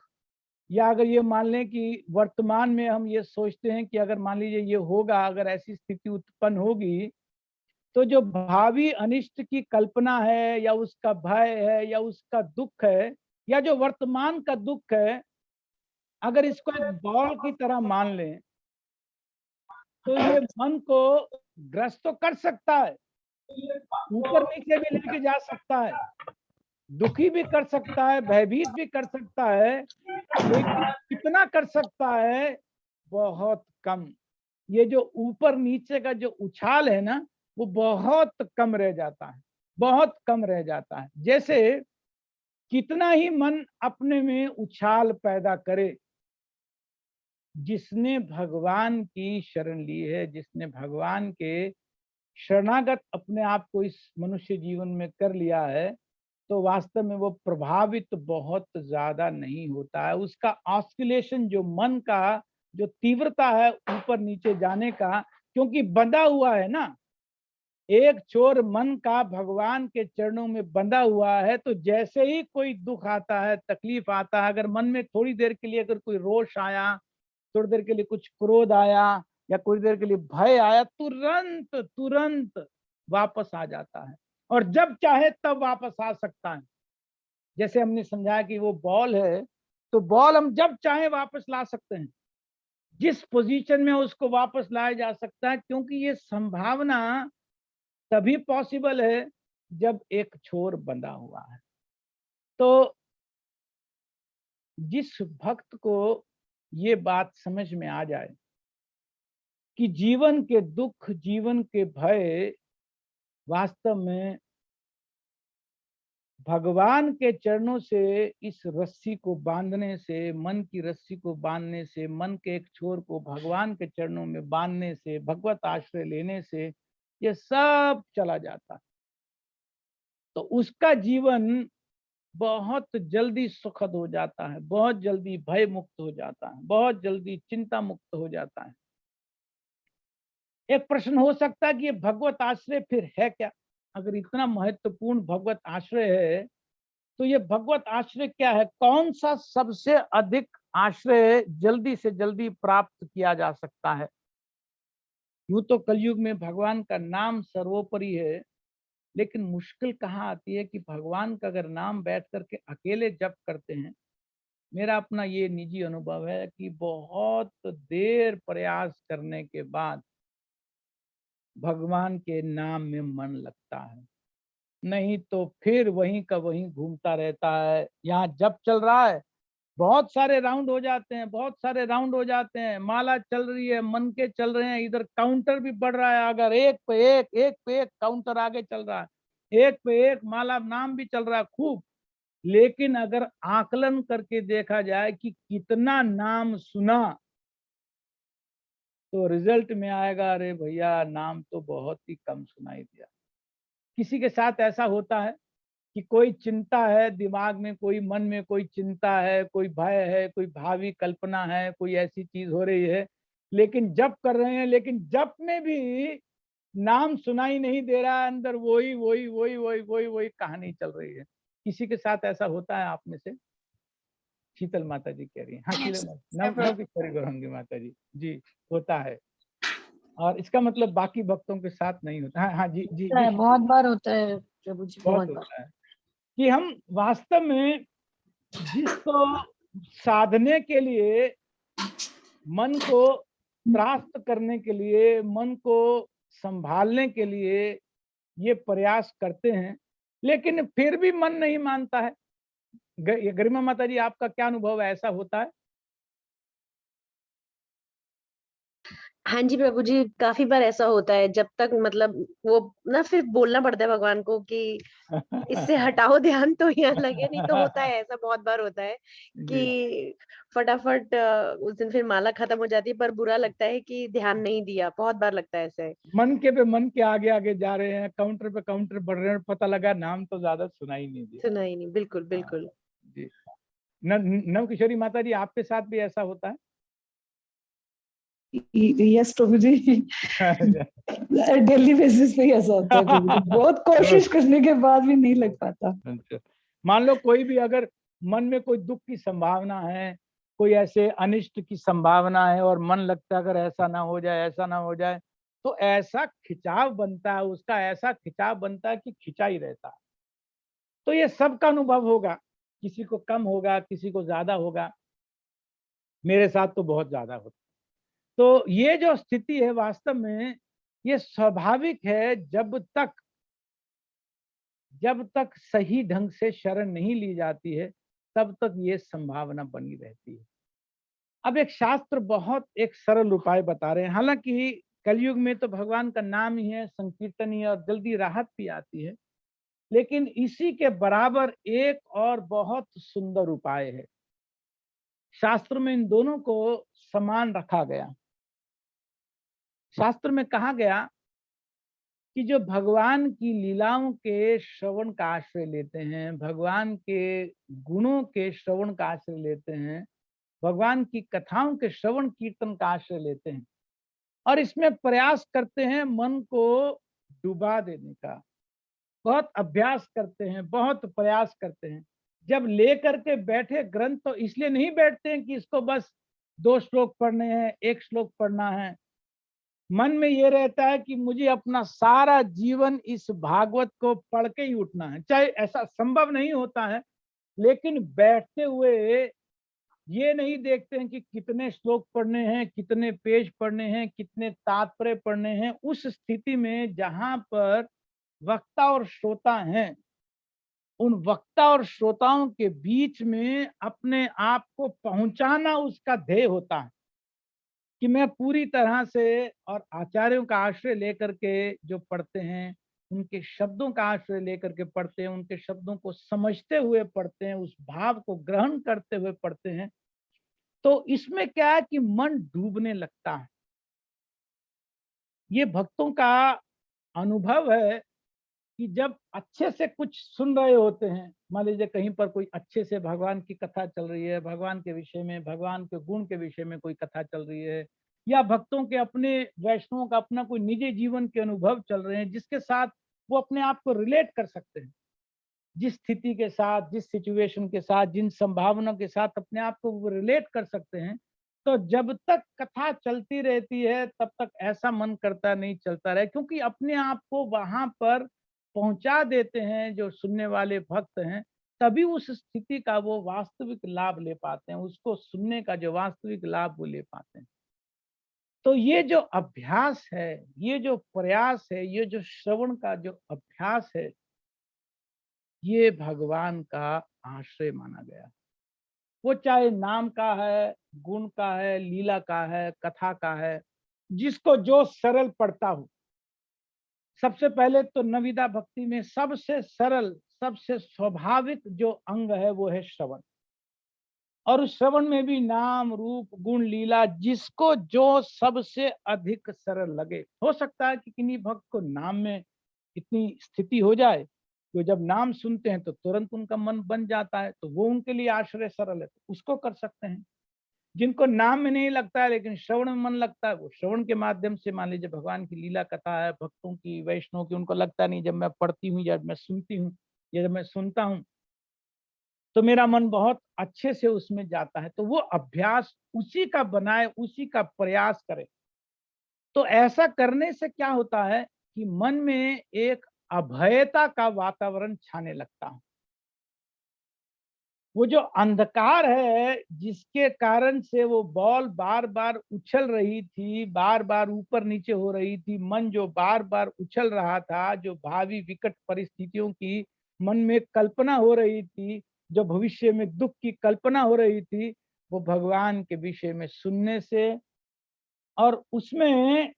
या अगर ये मान लें कि वर्तमान में हम ये सोचते हैं कि अगर मान लीजिए ये होगा, अगर ऐसी स्थिति उत्पन्न होगी, तो जो भावी अनिष्ट की कल्पना है या उसका भय है या उसका दुख है या जो वर्तमान का दुख है, अगर इसको एक बॉल की तरह मान लें तो ये मन को ग्रस्त तो कर सकता है, ऊपर नीचे भी लेके जा सकता है, दुखी भी कर सकता है, भयभीत भी कर सकता है, लेकिन कितना कर सकता है? बहुत कम। ये जो ऊपर नीचे का जो उछाल है ना, वो बहुत कम रह जाता है, बहुत कम रह जाता है। जैसे कितना ही मन अपने में उछाल पैदा करे, जिसने भगवान की शरण ली है, जिसने भगवान के शरणागत अपने आप को इस मनुष्य जीवन में कर लिया है, तो वास्तव में वो प्रभावित बहुत ज्यादा नहीं होता है। उसका ऑस्किलेशन, जो मन का जो तीव्रता है ऊपर नीचे जाने का, क्योंकि बंधा हुआ है ना, एक छोर मन का भगवान के चरणों में बंधा हुआ है, तो जैसे ही कोई दुख आता है, तकलीफ आता है, अगर मन में थोड़ी देर के लिए अगर कोई रोष आया, थोड़ी देर के लिए कुछ क्रोध आया या कुछ देर के लिए भय आया, तुरंत तुरंत वापस आ जाता है, और जब चाहे तब वापस आ सकता है। जैसे हमने समझाया कि वो बॉल है, तो बॉल हम जब चाहे वापस ला सकते हैं, जिस पोजीशन में उसको वापस लाया जा सकता है, क्योंकि ये संभावना तभी पॉसिबल है जब एक छोर बंधा हुआ है। तो जिस भक्त को ये बात समझ में आ जाए कि जीवन के दुख, जीवन के भय वास्तव में भगवान के चरणों से, इस रस्सी को बांधने से, मन की रस्सी को बांधने से, मन के एक छोर को भगवान के चरणों में बांधने से, भगवत आश्रय लेने से ये सब चला जाता है, तो उसका जीवन बहुत जल्दी सुखद हो जाता है, बहुत जल्दी भय मुक्त हो जाता है, बहुत जल्दी चिंता मुक्त हो जाता है। एक प्रश्न हो सकता है कि ये भगवत आश्रय फिर है क्या? अगर इतना महत्वपूर्ण भगवत आश्रय है, तो ये भगवत आश्रय क्या है? कौन सा सबसे अधिक आश्रय जल्दी से जल्दी प्राप्त किया जा सकता है? यूं तो कलयुग में भगवान का नाम सर्वोपरि है, लेकिन मुश्किल कहाँ आती है कि भगवान का अगर नाम बैठ करके अकेले जप करते हैं, मेरा अपना ये निजी अनुभव है कि बहुत देर प्रयास करने के बाद भगवान के नाम में मन लगता है, नहीं तो फिर वहीं का वहीं घूमता रहता है। यहाँ जप चल रहा है, बहुत सारे राउंड हो जाते हैं, बहुत सारे राउंड हो जाते हैं, माला चल रही है, मन के चल रहे हैं, इधर काउंटर भी बढ़ रहा है, अगर एक पे एक काउंटर आगे चल रहा है, एक पे एक माला नाम भी चल रहा है खूब, लेकिन अगर आकलन करके देखा जाए कि कितना नाम सुना, तो रिजल्ट में आएगा, अरे भैया नाम तो बहुत ही कम सुनाई दिया। किसी के साथ ऐसा होता है कि कोई चिंता है दिमाग में, कोई मन में कोई चिंता है, कोई भय है, कोई भावी कल्पना है, कोई ऐसी चीज हो रही है, लेकिन जप कर रहे हैं, लेकिन जप में भी नाम सुनाई नहीं दे रहा है, अंदर वही वही वही वही वही वही कहानी चल रही है। किसी के साथ ऐसा होता है आप में से? शीतल माता जी कह रही है। हाँ शीतल माता, नव गौरंगी माता जी, जी होता है, और इसका मतलब बाकी भक्तों के साथ नहीं होता। हाँ हाँ जी जी जी, बहुत बार होता है प्रभु जी, बहुत बहुत बार। होता है कि हम वास्तव में जिसको साधने के लिए, मन को त्रास्त करने के लिए, मन को संभालने के लिए ये प्रयास करते हैं, लेकिन फिर भी मन नहीं मानता है। ये गरिमा माता जी, आपका क्या अनुभव है, ऐसा होता है? हाँ जी प्रभु जी, काफ़ी बार ऐसा होता है जब तक मतलब वो ना फिर बोलना पड़ता है भगवान को कि इससे हटाओ ध्यान तो यहाँ लगे, नहीं तो होता है ऐसा बहुत बार होता है जी। कि फटाफट उस दिन फिर माला खत्म हो जाती है पर बुरा लगता है कि ध्यान नहीं दिया, बहुत बार लगता है ऐसे। मन के आगे आगे जा रहे हैं, काउंटर पे काउंटर बढ़ रहे हैं, पता लगा नाम तो ज्यादा सुना ही नहीं दिया। सुना ही नहीं, बिल्कुल, हाँ बिल्कुल। जी। नव किशोरी माता जी, आपके साथ भी ऐसा होता यस प्रभु जी, है? डेली बेसिस पे ही ऐसा होता है प्रभु जी, बहुत कोशिश करने के बाद भी नहीं लग पाता। अच्छा। मान लो कोई भी अगर मन में कोई दुख की संभावना है, कोई ऐसे अनिष्ट की संभावना है और मन लगता है अगर ऐसा ना हो जाए, ऐसा ना हो जाए, तो ऐसा खिंचाव बनता है, उसका ऐसा खिंचाव बनता है कि खिंचा ही रहता है। तो ये सबका अनुभव होगा, किसी को कम होगा, किसी को ज्यादा होगा। मेरे साथ तो बहुत ज्यादा होता है। तो ये जो स्थिति है वास्तव में ये स्वाभाविक है, जब तक सही ढंग से शरण नहीं ली जाती है, तब तक ये संभावना बनी रहती है। अब एक शास्त्र बहुत एक सरल उपाय बता रहे हैं, हालांकि कलयुग में तो भगवान का नाम ही है, संकीर्तन ही है और जल्दी राहत भी आती है, लेकिन इसी के बराबर एक और बहुत सुंदर उपाय है। शास्त्र में इन दोनों को समान रखा गया। शास्त्र में कहा गया कि जो भगवान की लीलाओं के श्रवण का आश्रय लेते हैं, भगवान के गुणों के श्रवण का आश्रय लेते हैं, भगवान की कथाओं के श्रवण कीर्तन का आश्रय लेते हैं और इसमें प्रयास करते हैं मन को डुबा देने का, बहुत अभ्यास करते हैं, बहुत प्रयास करते हैं। जब लेकर के बैठे ग्रंथ तो इसलिए नहीं बैठते हैं कि इसको बस 2 श्लोक पढ़ने हैं, 1 श्लोक पढ़ना है। मन में ये रहता है कि मुझे अपना सारा जीवन इस भागवत को पढ़ के ही उठना है, चाहे ऐसा संभव नहीं होता है, लेकिन बैठते हुए ये नहीं देखते हैं कि कितने श्लोक पढ़ने हैं, कितने पेज पढ़ने हैं, कितने तात्पर्य पढ़ने हैं। उस स्थिति में जहां पर वक्ता और श्रोता हैं, उन वक्ता और श्रोताओं के बीच में अपने आप को पहुंचाना उसका ध्येय होता है कि मैं पूरी तरह से और आचार्यों का आश्रय लेकर के जो पढ़ते हैं, उनके शब्दों का आश्रय लेकर के पढ़ते हैं, उनके शब्दों को समझते हुए पढ़ते हैं, उस भाव को ग्रहण करते हुए पढ़ते हैं, तो इसमें क्या है कि मन डूबने लगता है। ये भक्तों का अनुभव है कि जब अच्छे से कुछ सुन रहे होते हैं, मान लीजिए कहीं पर कोई अच्छे से भगवान की कथा चल रही है, भगवान के विषय में, भगवान के गुण के विषय में कोई कथा चल रही है, या भक्तों के अपने वैष्णवों का अपना कोई निजी जीवन के अनुभव चल रहे हैं जिसके साथ वो अपने आप को रिलेट कर सकते हैं, जिस स्थिति के साथ, जिस सिचुएशन के साथ, जिन संभावनाओं के साथ अपने आप को वो रिलेट कर सकते हैं, तो जब तक कथा चलती रहती है तब तक ऐसा मन करता नहीं चलता रहे, क्योंकि अपने आप को वहां पर पहुंचा देते हैं जो सुनने वाले भक्त हैं, तभी उस स्थिति का वो वास्तविक लाभ ले पाते हैं, उसको सुनने का जो वास्तविक लाभ वो ले पाते हैं। तो ये जो अभ्यास है, ये जो प्रयास है, ये जो श्रवण का जो अभ्यास है, ये भगवान का आश्रय माना गया। वो चाहे नाम का है, गुण का है, लीला का है, कथा का है, जिसको जो सरल पड़ता हो। सबसे पहले तो नविदा भक्ति में सबसे सरल, सबसे स्वाभाविक जो अंग है वो है श्रवण, और उस श्रवण में भी नाम रूप गुण लीला जिसको जो सबसे अधिक सरल लगे। हो सकता है कि किन्हीं भक्त को नाम में इतनी स्थिति हो जाए कि जब नाम सुनते हैं तो तुरंत उनका मन बन जाता है, तो वो उनके लिए आश्रय सरल है, तो उसको कर सकते हैं। जिनको नाम में नहीं लगता है लेकिन श्रवण में मन लगता है, वो श्रवण के माध्यम से, मान लीजिए भगवान की लीला कथा है, भक्तों की, वैष्णव की, उनको लगता नहीं जब मैं पढ़ती हूँ, जब मैं सुनती हूँ, या जब मैं सुनता हूँ तो मेरा मन बहुत अच्छे से उसमें जाता है, तो वो अभ्यास उसी का बनाए, उसी का प्रयास करे। तो ऐसा करने से क्या होता है कि मन में एक अभयता का वातावरण छाने लगता है। वो जो अंधकार है जिसके कारण से वो बॉल बार बार उछल रही थी, बार बार ऊपर नीचे हो रही थी, मन जो बार बार उछल रहा था, जो भावी विकट परिस्थितियों की मन में कल्पना हो रही थी, जो भविष्य में दुख की कल्पना हो रही थी, वो भगवान के विषय में सुनने से और उसमें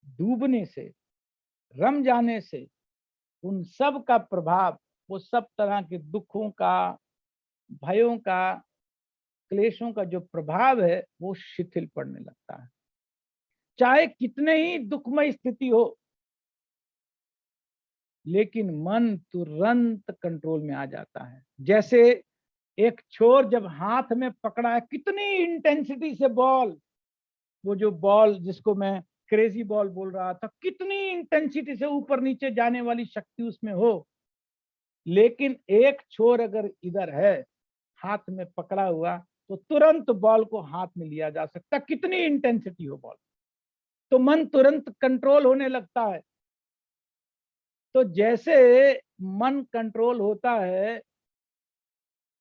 डूबने से, रम जाने से उन सब का प्रभाव, वो सब तरह के दुखों का, भयों का, क्लेशों का जो प्रभाव है वो शिथिल पड़ने लगता है। चाहे कितने ही दुखमय स्थिति हो, लेकिन मन तुरंत कंट्रोल में आ जाता है। जैसे एक छोर जब हाथ में पकड़ा है, कितनी इंटेंसिटी से बॉल, वो जो बॉल जिसको मैं क्रेजी बॉल बोल रहा था, कितनी इंटेंसिटी से ऊपर नीचे जाने वाली शक्ति उसमें हो, लेकिन एक छोर अगर इधर है हाथ में पकड़ा हुआ, तो तुरंत बॉल को हाथ में लिया जा सकता, कितनी इंटेंसिटी हो बॉल, तो मन तुरंत कंट्रोल होने लगता है। तो जैसे मन कंट्रोल होता है,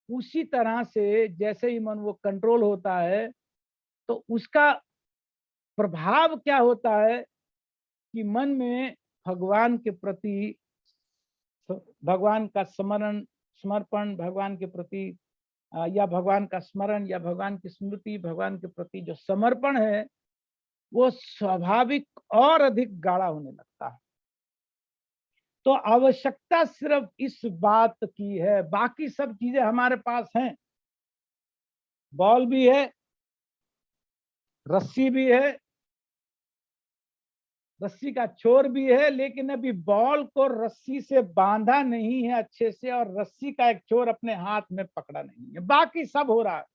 उसी तरह से जैसे ही मन वो कंट्रोल होता है, तो उसका प्रभाव क्या होता है कि मन में भगवान के प्रति, भगवान का समर्पण, भगवान के प्रति या भगवान का स्मरण या भगवान की स्मृति, भगवान के प्रति जो समर्पण है वो स्वाभाविक और अधिक गाढ़ा होने लगता है। तो आवश्यकता सिर्फ इस बात की है, बाकी सब चीजें हमारे पास हैं, बॉल भी है, रस्सी भी है, रस्सी का छोर भी है, लेकिन अभी बॉल को रस्सी से बांधा नहीं है अच्छे से, और रस्सी का एक छोर अपने हाथ में पकड़ा नहीं है, बाकी सब हो रहा है।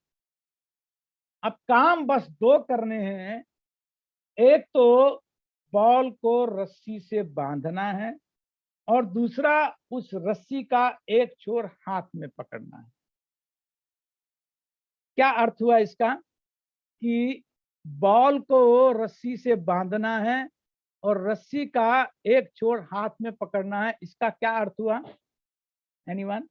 अब काम बस दो करने हैं, एक तो बॉल को रस्सी से बांधना है, और दूसरा उस रस्सी का एक छोर हाथ में पकड़ना है। क्या अर्थ हुआ इसका कि बॉल को रस्सी से बांधना है और रस्सी का एक छोर हाथ में पकड़ना है, इसका क्या अर्थ हुआ? एनीवन?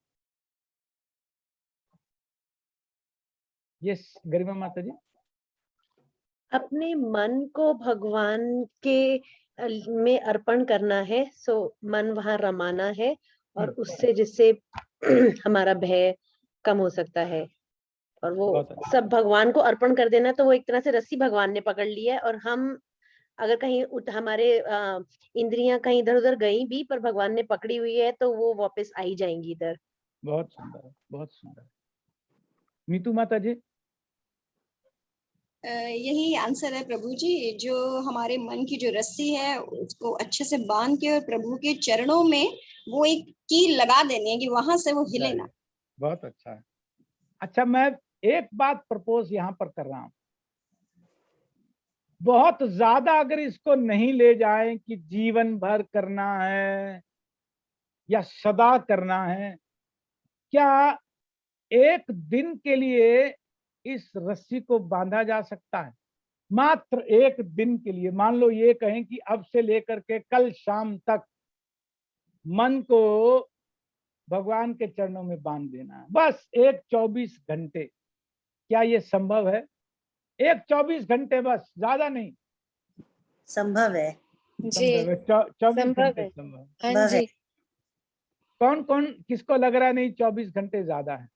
यस गरिमा माता जी। अपने मन को भगवान के में अर्पण करना है, सो मन वहां रमाना है, और उससे जिससे हमारा भय कम हो सकता है, और वो सब भगवान को अर्पण कर देना। तो वो एक तरह से रस्सी भगवान ने पकड़ ली है, और हम अगर कहीं हमारे इंद्रियां कहीं इधर उधर गई भी, पर भगवान ने पकड़ी हुई है, तो वो वापस आई जाएंगी इधर। बहुत सुंदर, बहुत सुंदर। नीतू माता जी। यही आंसर है प्रभु जी, जो हमारे मन की जो रस्सी है उसको अच्छे से बांध के और प्रभु के चरणों में वो एक कील लगा देनी है कि वहां से वो हिले ना। बहुत अच्छा है। अच्छा, मैं एक बात प्रपोज यहाँ पर कर रहा हूँ, बहुत ज्यादा अगर इसको नहीं ले जाएं कि जीवन भर करना है या सदा करना है, क्या एक दिन के लिए इस रस्सी को बांधा जा सकता है? मात्र एक दिन के लिए। मान लो ये कहें कि अब से लेकर के कल शाम तक मन को भगवान के चरणों में बांध देना है, बस एक 24 घंटे। क्या ये संभव है? एक 24 घंटे, बस, ज्यादा नहीं। संभव है जी, 24 घंटे संभव। हाँ जी। कौन कौन, किसको लग रहा है नहीं 24 घंटे ज्यादा है?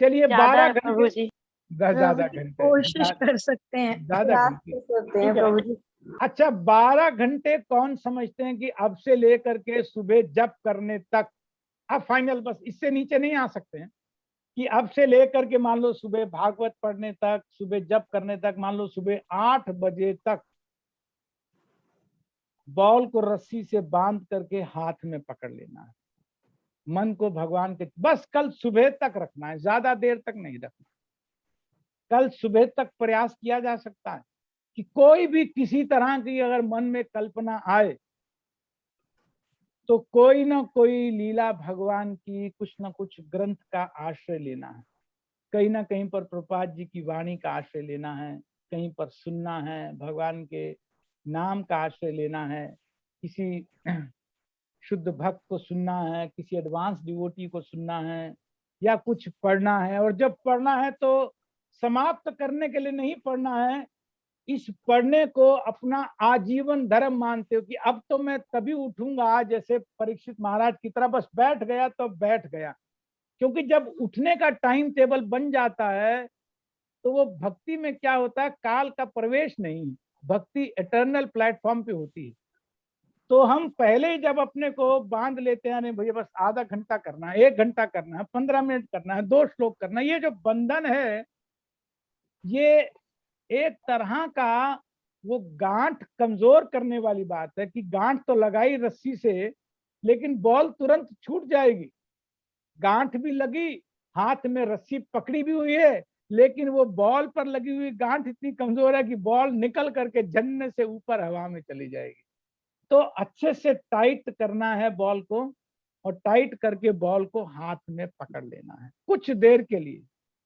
चलिए 12 घंटे, ज्यादा घंटे, कोशिश कर सकते हैं। ज्यादा घंटे। अच्छा, 12 घंटे कौन समझते हैं कि अब से लेकर के सुबह जप करने तक, अब फाइनल, बस इससे नीचे नहीं आ सकते हैं कि अब से लेकर के मान लो सुबह भागवत पढ़ने तक, सुबह जप करने तक, मान लो सुबह 8 बजे तक बॉल को रस्सी से बांध करके हाथ में पकड़ लेना है, मन को भगवान के, बस कल सुबह तक रखना है, ज्यादा देर तक नहीं रखना। कल सुबह तक प्रयास किया जा सकता है कि कोई भी किसी तरह की अगर मन में कल्पना आए तो कोई ना कोई लीला भगवान की, कुछ ना कुछ ग्रंथ का आश्रय लेना है, कहीं ना कहीं पर प्रभुपाद जी की वाणी का आश्रय लेना है, कहीं पर सुनना है, भगवान के नाम का आश्रय लेना है, किसी शुद्ध भक्त को सुनना है, किसी एडवांस डिवोटी को सुनना है, या कुछ पढ़ना है। और जब पढ़ना है तो समाप्त करने के लिए नहीं पढ़ना है, इस पढ़ने को अपना आजीवन धर्म मानते हो कि अब तो मैं तभी उठूंगा, जैसे परीक्षित महाराज की तरह बस बैठ गया तो बैठ गया। क्योंकि जब उठने का टाइम टेबल बन जाता है तो वो भक्ति में क्या होता है, काल का प्रवेश नहीं है, भक्ति इटर्नल प्लेटफॉर्म पे होती है। तो हम पहले ही जब अपने को बांध लेते हैं, नहीं भैया बस आधा घंटा करना है, 1 घंटा करना है, 15 मिनट करना है, 2 श्लोक करना है, ये जो बंधन है, ये एक तरह का वो गांठ कमजोर करने वाली बात है कि गांठ तो लगाई रस्सी से, लेकिन बॉल तुरंत छूट जाएगी। गांठ भी लगी, हाथ में रस्सी पकड़ी भी हुई है, लेकिन वो बॉल पर लगी हुई गांठ इतनी कमजोर है कि बॉल निकल करके झन्ने से ऊपर हवा में चली जाएगी। तो अच्छे से टाइट करना है बॉल को, और टाइट करके बॉल को हाथ में पकड़ लेना है कुछ देर के लिए,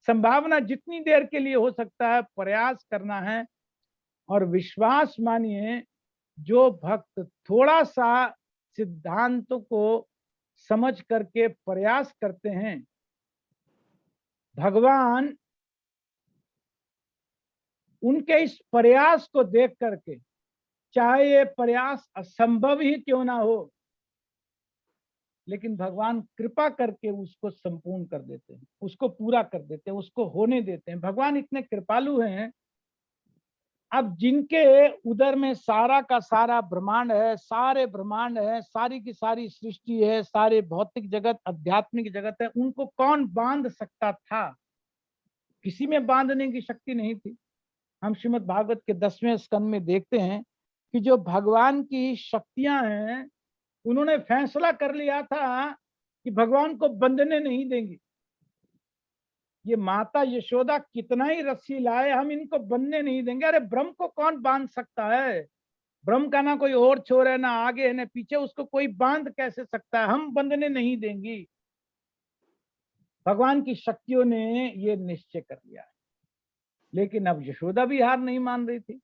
संभावना जितनी देर के लिए हो सकता है प्रयास करना है। और विश्वास मानिए, जो भक्त थोड़ा सा सिद्धांतों को समझ करके प्रयास करते हैं, भगवान उनके इस प्रयास को देख करके, चाहे ये प्रयास असंभव ही क्यों ना हो, लेकिन भगवान कृपा करके उसको संपूर्ण कर देते हैं, उसको पूरा कर देते हैं, उसको होने देते हैं। भगवान इतने कृपालु हैं। अब जिनके उदर में सारा का सारा ब्रह्मांड है, सारे ब्रह्मांड है, सारी की सारी सृष्टि है, सारे भौतिक जगत आध्यात्मिक जगत है, उनको कौन बांध सकता था? किसी में बांधने की शक्ति नहीं थी। हम श्रीमद् भागवत के 10वें स्कंद में देखते हैं कि जो भगवान की शक्तियां हैं, उन्होंने फैसला कर लिया था कि भगवान को बंधने नहीं देंगे। ये माता यशोदा कितना ही रस्सी लाए, हम इनको बंधने नहीं देंगे। अरे ब्रह्म को कौन बांध सकता है? ब्रह्म का ना कोई और छोर है, ना आगे है ना पीछे, उसको कोई बांध कैसे सकता है? हम बंधने नहीं देंगी। भगवान की शक्तियों ने ये निश्चय कर लिया है। लेकिन अब यशोदा भी हार नहीं मान रही थी।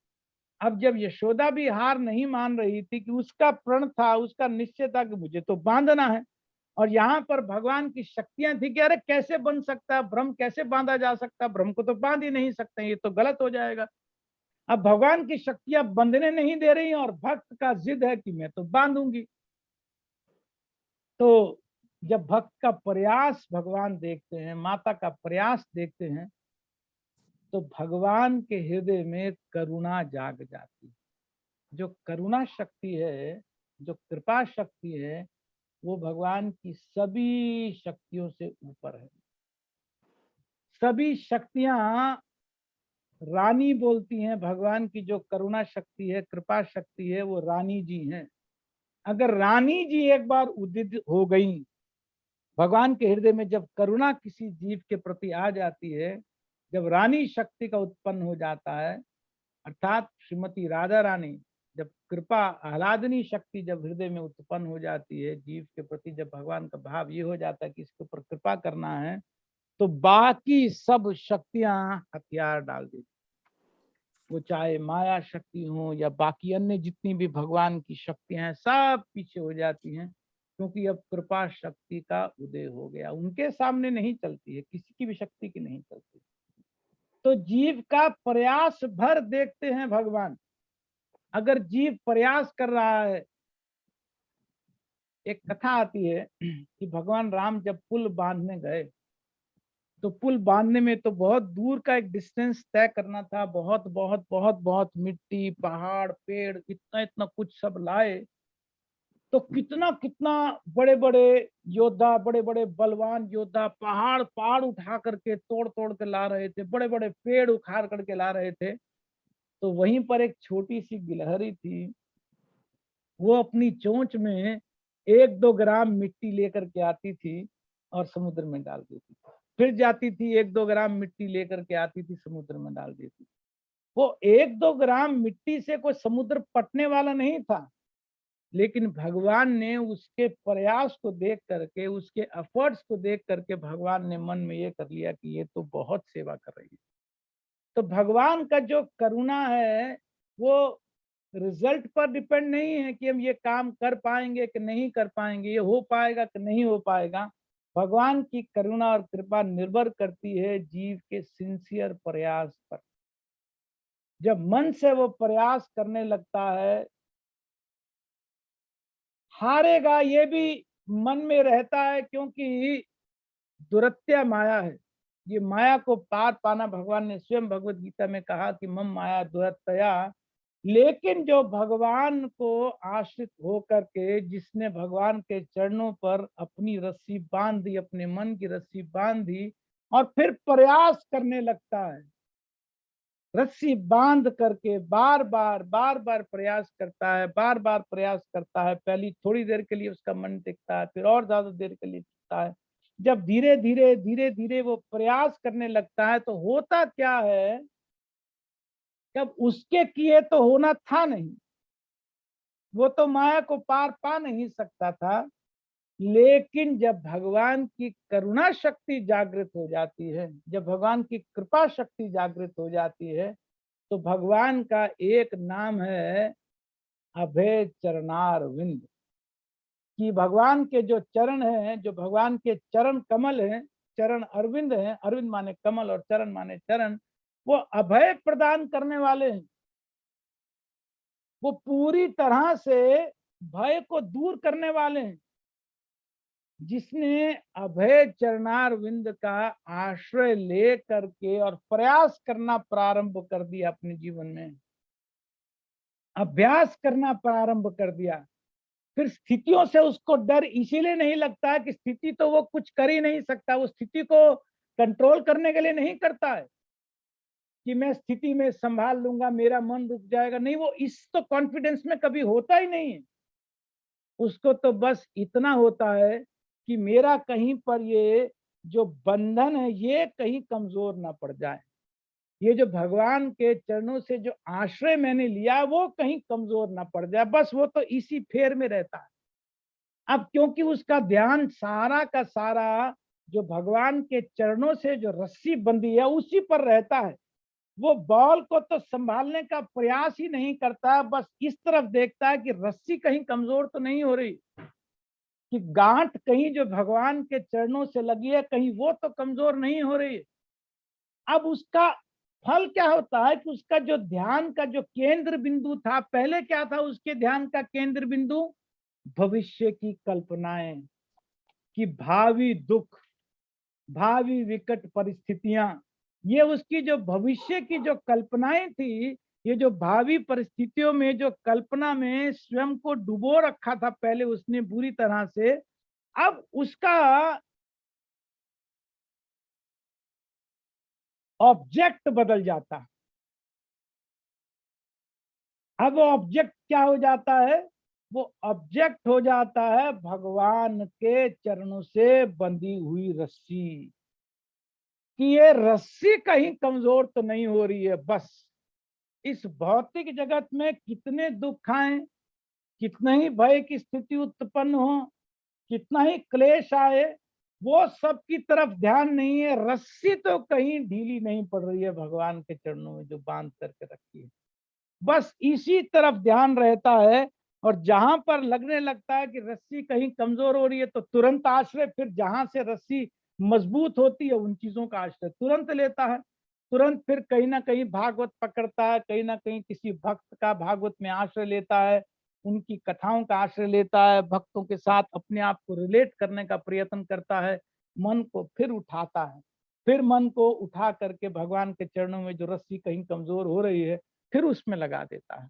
अब जब यशोदा भी हार नहीं मान रही थी, कि उसका प्रण था, उसका निश्चय था कि मुझे तो बांधना है, और यहाँ पर भगवान की शक्तियां थी कि अरे कैसे बन सकता है ब्रह्म, कैसे बांधा जा सकता है? ब्रह्म को तो बांध ही नहीं सकते, ये तो गलत हो जाएगा। अब भगवान की शक्तियां बंधने नहीं दे रही, और भक्त का जिद है कि मैं तो बांधूंगी। तो जब भक्त का प्रयास भगवान देखते हैं, माता का प्रयास देखते हैं, तो भगवान के हृदय में करुणा जाग जाती है। जो करुणा शक्ति है, जो कृपा शक्ति है, वो भगवान की सभी शक्तियों से ऊपर है। सभी शक्तियां रानी बोलती हैं। भगवान की जो करुणा शक्ति है, कृपा शक्ति है, वो रानी जी हैं। अगर रानी जी एक बार उदित हो गई, भगवान के हृदय में जब करुणा किसी जीव के प्रति आ जाती है, जब रानी शक्ति का उत्पन्न हो जाता है, अर्थात श्रीमती राधा रानी, जब कृपा आह्लादनी शक्ति जब हृदय में उत्पन्न हो जाती है जीव के प्रति, जब भगवान का भाव ये हो जाता है कि इसके ऊपर कृपा करना है, तो बाकी सब शक्तियां हथियार डाल देती। वो चाहे माया शक्ति हो या बाकी अन्य जितनी भी भगवान की शक्तियां हैं, सब पीछे हो जाती हैं, क्योंकि अब कृपा शक्ति का उदय हो गया। उनके सामने नहीं चलती है, किसी की भी शक्ति की नहीं चलती। तो जीव का प्रयास भर देखते हैं भगवान। अगर जीव प्रयास कर रहा है, एक कथा आती है कि भगवान राम जब पुल बांधने गए, तो पुल बांधने में तो बहुत दूर का एक डिस्टेंस तय करना था। बहुत बहुत बहुत बहुत मिट्टी, पहाड़, पेड़, इतना इतना कुछ सब लाए। तो कितना कितना बड़े बड़े योद्धा, बड़े बड़े बलवान योद्धा पहाड़ पहाड़ उठा करके तोड़ तोड़ के ला रहे थे, बड़े बड़े पेड़ उखाड़ करके ला रहे थे। तो वहीं पर एक छोटी सी गिलहरी थी, वो अपनी चोंच में 1-2 ग्राम मिट्टी लेकर के आती थी और समुद्र में डाल देती थी। फिर जाती थी, 1-2 ग्राम मिट्टी लेकर के आती थी, समुद्र में डाल देती। वो 1-2 ग्राम मिट्टी से कोई समुद्र पटने वाला नहीं था, लेकिन भगवान ने उसके प्रयास को देख करके, उसके एफर्ट्स को देख करके भगवान ने मन में ये कर लिया कि ये तो बहुत सेवा कर रही है। तो भगवान का जो करुणा है, वो रिजल्ट पर डिपेंड नहीं है कि हम ये काम कर पाएंगे कि नहीं कर पाएंगे, ये हो पाएगा कि नहीं हो पाएगा। भगवान की करुणा और कृपा निर्भर करती है जीव के सिंसियर प्रयास पर। जब मन से वो प्रयास करने लगता है, हारेगा ये भी मन में रहता है, क्योंकि दुरत्या माया है। ये माया को पार पाना, भगवान ने स्वयं भगवत गीता में कहा कि मम माया दुरतया। लेकिन जो भगवान को आश्रित होकर के, जिसने भगवान के चरणों पर अपनी रस्सी बांध दी, अपने मन की रस्सी बांध दी और फिर प्रयास करने लगता है, रस्सी बांध करके बार बार प्रयास करता है, बार बार प्रयास करता है। पहली थोड़ी देर के लिए उसका मन टिकता है, फिर और ज्यादा देर के लिए टिकता है। जब धीरे धीरे वो प्रयास करने लगता है तो होता क्या है, जब उसके किए तो होना था नहीं, वो तो माया को पार पा नहीं सकता था। लेकिन जब भगवान की करुणा शक्ति जागृत हो जाती है, जब भगवान की कृपा शक्ति जागृत हो जाती है, तो भगवान का एक नाम है अभय चरणार विंद। कि भगवान के जो चरण हैं, जो भगवान के चरण कमल हैं, चरण अरविंद हैं, अरविंद माने कमल और चरण माने चरण, वो अभय प्रदान करने वाले हैं। वो पूरी तरह से भय को दूर करने वाले हैं। जिसने अभय चरणार विंद का आश्रय ले करके और प्रयास करना प्रारंभ कर दिया, अपने जीवन में अभ्यास करना प्रारंभ कर दिया, फिर स्थितियों से उसको डर इसीलिए नहीं लगता है कि स्थिति तो वो कुछ कर ही नहीं सकता। वो स्थिति को कंट्रोल करने के लिए नहीं करता है कि मैं स्थिति में संभाल लूंगा, मेरा मन रुक जाएगा, नहीं, वो इस तो कॉन्फिडेंस में कभी होता ही नहीं है। उसको तो बस इतना होता है कि मेरा कहीं पर ये जो बंधन है ये कहीं कमजोर ना पड़ जाए, ये जो भगवान के चरणों से जो आश्रय मैंने लिया वो कहीं कमजोर ना पड़ जाए। बस वो तो इसी फेर में रहता है। अब क्योंकि उसका ध्यान सारा का सारा जो भगवान के चरणों से जो रस्सी बंधी है उसी पर रहता है, वो बॉल को तो संभालने का प्रयास ही नहीं करता, बस इस तरफ देखता है कि रस्सी कहीं कमजोर तो नहीं हो रही, कि गांठ कहीं जो भगवान के चरणों से लगी है कहीं वो तो कमजोर नहीं हो रही। अब उसका फल क्या होता है कि उसका जो ध्यान का जो केंद्र बिंदु था, पहले क्या था उसके ध्यान का केंद्र बिंदु? भविष्य की कल्पनाएं, कि भावी दुख, भावी विकट परिस्थितियां, ये उसकी जो भविष्य की जो कल्पनाएं थी, ये जो भावी परिस्थितियों में जो कल्पना में स्वयं को डुबो रखा था पहले उसने बुरी तरह से, अब उसका ऑब्जेक्ट बदल जाता है। अब वो ऑब्जेक्ट क्या हो जाता है? वो ऑब्जेक्ट हो जाता है भगवान के चरणों से बंधी हुई रस्सी, कि ये रस्सी कहीं कमजोर तो नहीं हो रही है। बस इस भौतिक जगत में कितने दुख आए, कितना ही भय की स्थिति उत्पन्न हो, कितना ही क्लेश आए, वो सब की तरफ ध्यान नहीं है। रस्सी तो कहीं ढीली नहीं पड़ रही है भगवान के चरणों में जो बांध करके रखी है, बस इसी तरफ ध्यान रहता है। और जहां पर लगने लगता है कि रस्सी कहीं कमजोर हो रही है तो तुरंत आश्रय, फिर जहां से रस्सी मजबूत होती है उन चीजों का आश्रय तुरंत लेता है। तुरंत फिर कहीं ना कहीं भागवत पकड़ता है, कहीं ना कहीं किसी भक्त का भागवत में आश्रय लेता है, उनकी कथाओं का आश्रय लेता है, भक्तों के साथ अपने आप को रिलेट करने का प्रयत्न करता है, मन को फिर उठाता है, फिर मन को उठा करके भगवान के चरणों में जो रस्सी कहीं कमजोर हो रही है फिर उसमें लगा देता है।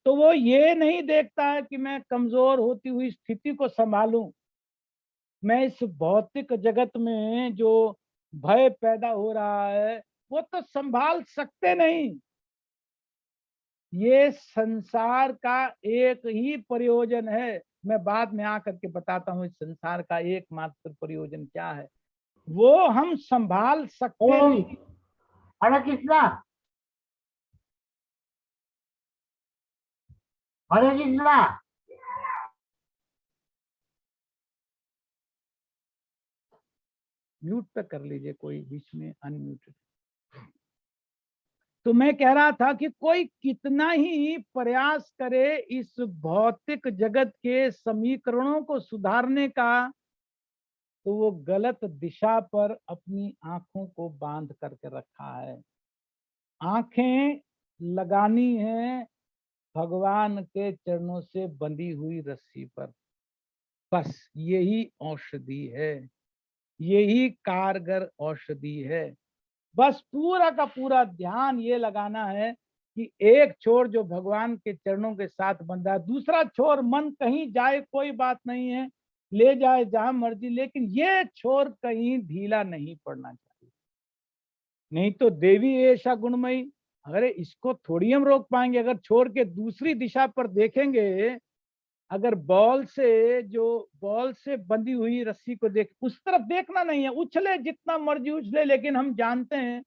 तो वो ये नहीं देखता है कि मैं कमजोर होती हुई स्थिति को संभालूं, मैं इस भौतिक जगत में जो भय पैदा हो रहा है वो तो संभाल सकते नहीं। ये संसार का एक ही प्रयोजन है, मैं बाद में आकर के बताता हूँ इस संसार का एकमात्र प्रयोजन क्या है, वो हम संभाल सकते नहीं। हरे कृष्णा, हरे कृष्णा। म्यूट पे कर लीजिए, कोई बीच में अनम्यूटेड। तो मैं कह रहा था कि कोई कितना ही प्रयास करे इस भौतिक जगत के समीकरणों को सुधारने का, तो वो गलत दिशा पर अपनी आंखों को बांध करके रखा है। आंखें लगानी है भगवान के चरणों से बंधी हुई रस्सी पर, बस यही औषधि है। यही कारगर औषधि है। बस पूरा का पूरा ध्यान ये लगाना है कि एक छोर जो भगवान के चरणों के साथ बंधा है, दूसरा छोर मन कहीं जाए कोई बात नहीं है, ले जाए जहां मर्जी, लेकिन ये छोर कहीं ढीला नहीं पड़ना चाहिए। नहीं तो देवी ऐसा गुणमयी, अरे इसको थोड़ी हम रोक पाएंगे। अगर छोर के दूसरी दिशा पर देखेंगे, अगर बॉल से बंधी हुई रस्सी को देख, उस तरफ देखना नहीं है, उछले जितना मर्जी उछले, लेकिन हम जानते हैं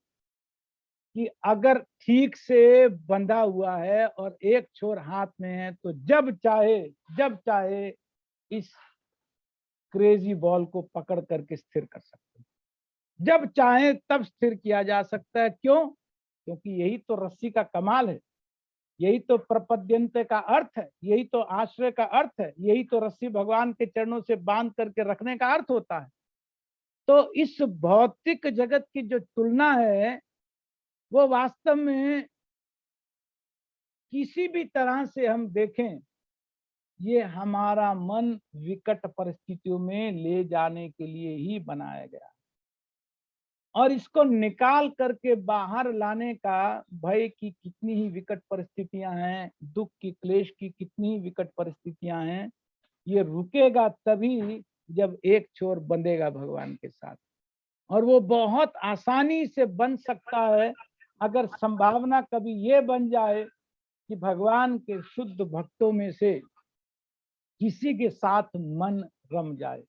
कि अगर ठीक से बंधा हुआ है और एक छोर हाथ में है तो जब चाहे इस क्रेजी बॉल को पकड़ करके स्थिर कर सकते हैं, जब चाहे तब स्थिर किया जा सकता है। क्यों? क्योंकि यही तो रस्सी का कमाल है, यही तो प्रपद्यंत का अर्थ है, यही तो आश्रय का अर्थ है, यही तो रस्सी भगवान के चरणों से बांध करके रखने का अर्थ होता है। तो इस भौतिक जगत की जो तुलना है वो वास्तव में किसी भी तरह से हम देखें, ये हमारा मन विकट परिस्थितियों में ले जाने के लिए ही बनाया गया, और इसको निकाल करके बाहर लाने का भय की कितनी ही विकट परिस्थितियां हैं, दुख की क्लेश की कितनी ही विकट परिस्थितियां हैं, ये रुकेगा तभी जब एक छोर बंधेगा भगवान के साथ। और वो बहुत आसानी से बन सकता है अगर संभावना कभी ये बन जाए कि भगवान के शुद्ध भक्तों में से किसी के साथ मन रम जाए,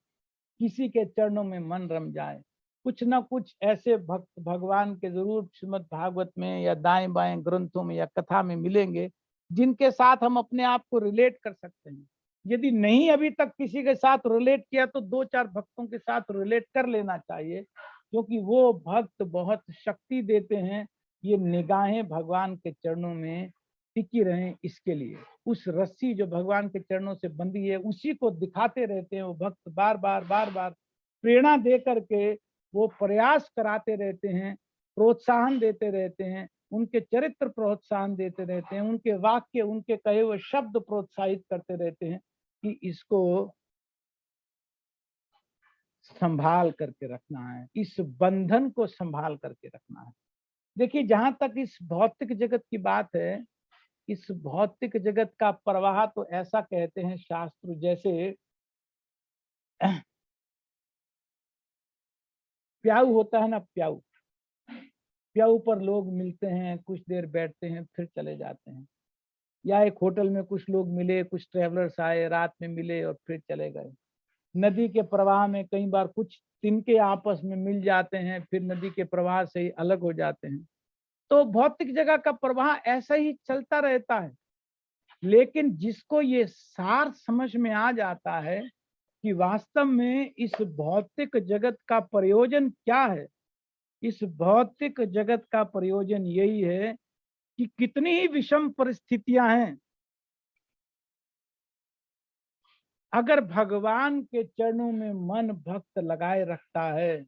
किसी के चरणों में मन रम जाए। कुछ ना कुछ ऐसे भक्त भगवान के जरूर श्रीमद् भागवत में या दाएं बाएं ग्रंथों में या कथा में मिलेंगे, जिनके साथ हम अपने आप को रिलेट कर सकते हैं। यदि नहीं अभी तक किसी के साथ रिलेट किया तो 2-4 भक्तों के साथ रिलेट कर लेना चाहिए, क्योंकि वो भक्त बहुत शक्ति देते हैं। ये निगाहें भगवान के चरणों में टिकी रहें, इसके लिए उस रस्सी जो भगवान के चरणों से बंधी है उसी को दिखाते रहते हैं वो भक्त, बार बार प्रेरणा दे करके वो प्रयास कराते रहते हैं, प्रोत्साहन देते रहते हैं, उनके चरित्र प्रोत्साहन देते रहते हैं, उनके वाक्य, उनके कहे हुए शब्द प्रोत्साहित करते रहते हैं कि इसको संभाल करके रखना है, इस बंधन को संभाल करके रखना है। देखिए, जहां तक इस भौतिक जगत की बात है, इस भौतिक जगत का प्रवाह तो ऐसा कहते हैं शास्त्र, जैसे प्याऊ होता है ना, प्याऊ पर लोग मिलते हैं, कुछ देर बैठते हैं, फिर चले जाते हैं। या एक होटल में कुछ लोग मिले, कुछ ट्रेवलर्स आए, रात में मिले और फिर चले गए। नदी के प्रवाह में कई बार कुछ तिनके आपस में मिल जाते हैं, फिर नदी के प्रवाह से ही अलग हो जाते हैं। तो भौतिक जगह का प्रवाह ऐसा ही चलता रहता है। लेकिन जिसको ये सार समझ में आ जाता है कि वास्तव में इस भौतिक जगत का प्रयोजन क्या है, इस भौतिक जगत का प्रयोजन यही है कि कितनी ही विषम परिस्थितियां हैं, अगर भगवान के चरणों में मन भक्त लगाए रखता है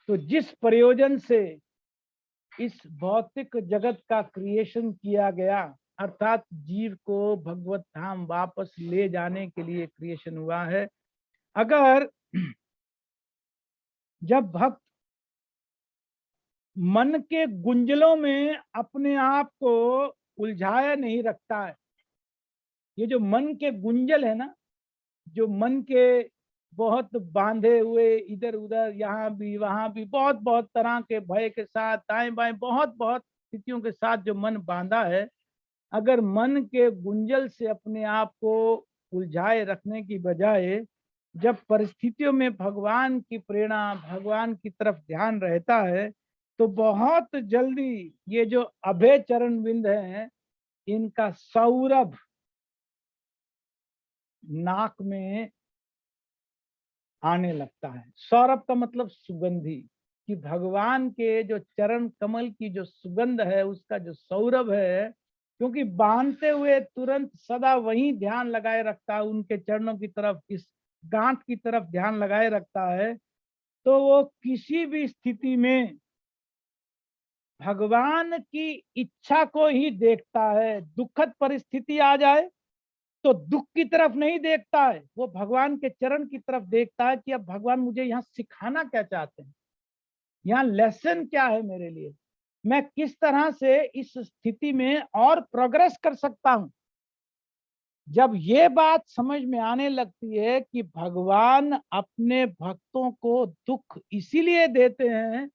तो जिस प्रयोजन से इस भौतिक जगत का क्रिएशन किया गया, अर्थात जीव को भगवत धाम वापस ले जाने के लिए क्रिएशन हुआ है, अगर जब भक्त मन के गुंजलों में अपने आप को उलझाया नहीं रखता है, ये जो मन के गुंजल है ना, जो मन के बहुत बांधे हुए इधर उधर यहाँ भी वहां भी बहुत बहुत तरह के भय के साथ दाएं बाएं बहुत बहुत स्थितियों के साथ जो मन बांधा है, अगर मन के गुंजल से अपने आप को उलझाए रखने की बजाय जब परिस्थितियों में भगवान की प्रेरणा, भगवान की तरफ ध्यान रहता है, तो बहुत जल्दी ये जो अभय चरण बिंद है, इनका सौरभ नाक में आने लगता है। सौरभ का मतलब सुगंधी, कि भगवान के जो चरण कमल की जो सुगंध है, उसका जो सौरभ है, क्योंकि बांधते हुए तुरंत सदा वही ध्यान लगाए रखता है, उनके चरणों की तरफ, इस गांठ की तरफ ध्यान लगाए रखता है, तो वो किसी भी स्थिति में भगवान की इच्छा को ही देखता है। दुखद परिस्थिति आ जाए तो दुख की तरफ नहीं देखता है, वो भगवान के चरण की तरफ देखता है कि अब भगवान मुझे यहाँ सिखाना क्या चाहते हैं, यहाँ लेसन क्या है मेरे लिए, मैं किस तरह से इस स्थिति में और प्रोग्रेस कर सकता हूं। जब ये बात समझ में आने लगती है कि भगवान अपने भक्तों को दुख इसीलिए देते हैं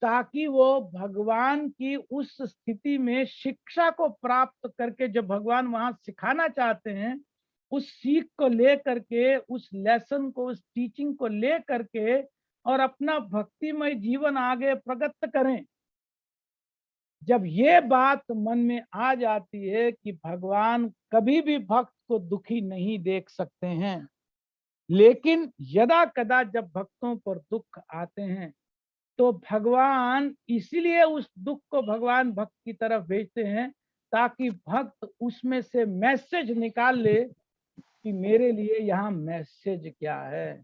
ताकि वो भगवान की उस स्थिति में शिक्षा को प्राप्त करके, जब भगवान वहां सिखाना चाहते हैं, उस सीख को ले करके, उस लेसन को, उस टीचिंग को ले करके और अपना भक्तिमय जीवन आगे प्रगत करें। जब ये बात मन में आ जाती है कि भगवान कभी भी भक्त को दुखी नहीं देख सकते हैं, लेकिन यदा कदा जब भक्तों पर दुख आते हैं तो भगवान इसीलिए उस दुख को भगवान भक्त की तरफ भेजते हैं ताकि भक्त उसमें से मैसेज निकाल ले कि मेरे लिए यहाँ मैसेज क्या है।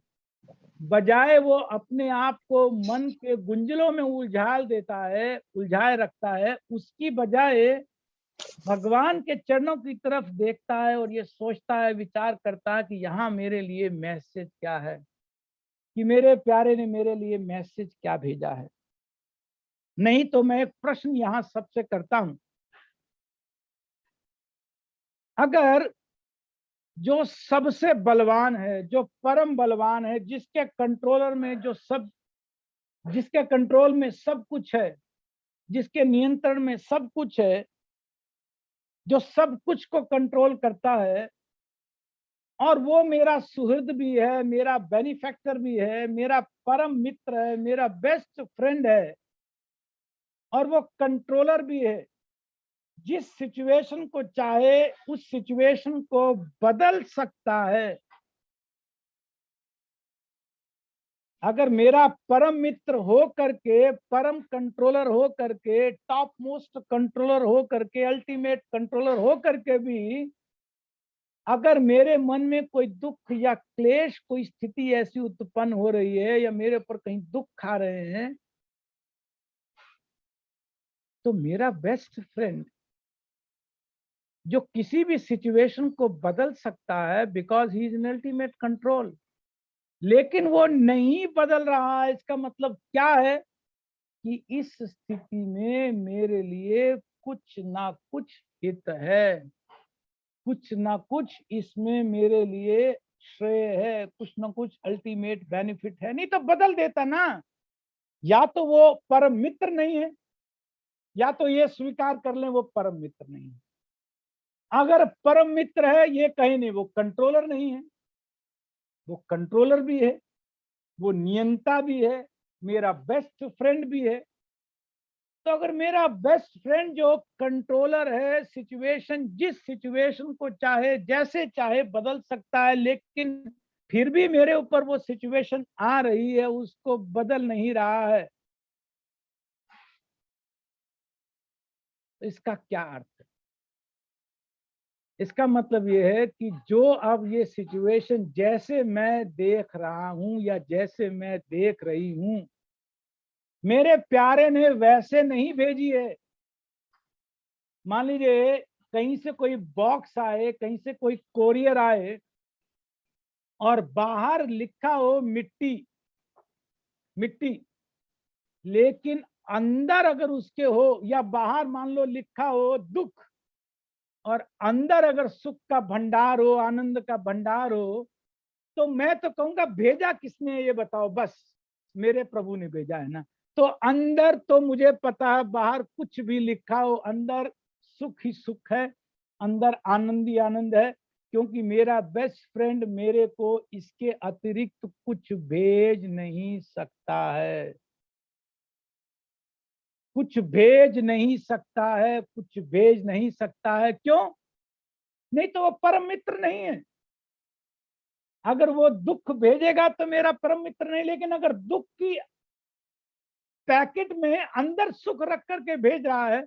बजाय वो अपने आप को मन के गुंजलों में उलझाए रखता है, उसकी बजाय भगवान के चरणों की तरफ देखता है और ये सोचता है, विचार करता है कि यहाँ मेरे लिए मैसेज क्या है, कि मेरे प्यारे ने मेरे लिए मैसेज क्या भेजा है। नहीं तो मैं एक प्रश्न यहां सबसे करता हूं, अगर जो सबसे बलवान है, जो परम बलवान है, जिसके कंट्रोलर में जिसके कंट्रोल में सब कुछ है, जिसके नियंत्रण में सब कुछ है, जो सब कुछ को कंट्रोल करता है, और वो मेरा सुहृद भी है, मेरा बेनिफैक्टर भी है, मेरा परम मित्र है, मेरा बेस्ट फ्रेंड है, और वो कंट्रोलर भी है, जिस सिचुएशन को चाहे उस सिचुएशन को बदल सकता है। अगर मेरा परम मित्र हो करके, परम कंट्रोलर हो करके, टॉप मोस्ट कंट्रोलर हो करके, अल्टीमेट कंट्रोलर हो करके भी अगर मेरे मन में कोई दुख या क्लेश, कोई स्थिति ऐसी उत्पन्न हो रही है या मेरे ऊपर कहीं दुख खा रहे हैं, तो मेरा बेस्ट फ्रेंड जो किसी भी सिचुएशन को बदल सकता है, because he is in ultimate control, लेकिन वो नहीं बदल रहा है, इसका मतलब क्या है कि इस स्थिति में मेरे लिए कुछ ना कुछ हित है, कुछ ना कुछ इसमें मेरे लिए श्रेय है, कुछ ना कुछ अल्टीमेट बेनिफिट है। नहीं तो बदल देता ना, या तो वो परम मित्र नहीं है, या तो ये स्वीकार कर लें वो परम मित्र नहीं है। अगर परम मित्र है, ये कहे नहीं वो कंट्रोलर नहीं है, वो कंट्रोलर भी है, वो नियंता भी है, मेरा बेस्ट फ्रेंड भी है। तो अगर मेरा बेस्ट फ्रेंड जो कंट्रोलर है, जिस सिचुएशन को चाहे जैसे चाहे बदल सकता है, लेकिन फिर भी मेरे ऊपर वो सिचुएशन आ रही है, उसको बदल नहीं रहा है, तो इसका क्या अर्थ है? इसका मतलब ये है कि जो अब ये सिचुएशन जैसे मैं देख रहा हूं या जैसे मैं देख रही हूं, मेरे प्यारे ने वैसे नहीं भेजी है। मान लीजिए कहीं से कोई बॉक्स आए, कहीं से कोई कोरियर आए और बाहर लिखा हो मिट्टी मिट्टी, लेकिन अंदर अगर उसके हो, या बाहर मान लो लिखा हो दुख और अंदर अगर सुख का भंडार हो, आनंद का भंडार हो, तो मैं तो कहूंगा भेजा किसने ये बताओ, बस मेरे प्रभु ने भेजा है ना। तो अंदर तो मुझे पता है, बाहर कुछ भी लिखा हो, अंदर सुख ही सुख है, अंदर आनंद ही आनंद है, क्योंकि मेरा बेस्ट फ्रेंड मेरे को इसके अतिरिक्त कुछ भेज नहीं सकता है, कुछ भेज नहीं सकता है, कुछ भेज नहीं सकता है। क्यों? नहीं तो वो परम मित्र नहीं है। अगर वो दुख भेजेगा तो मेरा परम मित्र नहीं, लेकिन अगर दुख की पैकेट में अंदर सुख रख करके भेज रहा है,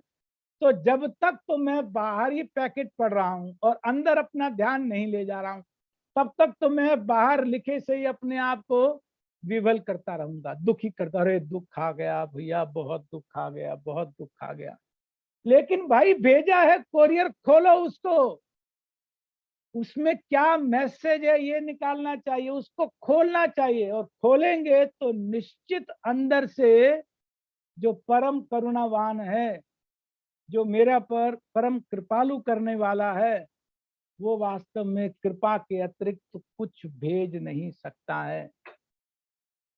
तो जब तक तो मैं बाहर ही पैकेट पढ़ रहा हूं और अंदर अपना ध्यान नहीं ले जा रहा हूं, तब तक तो मैं बाहर लिखे से ही अपने आप को विवल करता रहूंगा, दुखी करता, अरे दुख आ गया भैया, बहुत दुख आ गया, बहुत दुख आ गया। लेकिन भाई भेजा है कोरियर, खोलो उसको, उसमें क्या मैसेज है ये निकालना चाहिए, उसको खोलना चाहिए। और खोलेंगे तो निश्चित अंदर से जो परम करुणावान है, जो मेरा पर परम कृपालु करने वाला है, वो वास्तव में कृपा के अतिरिक्त कुछ भेज नहीं सकता है।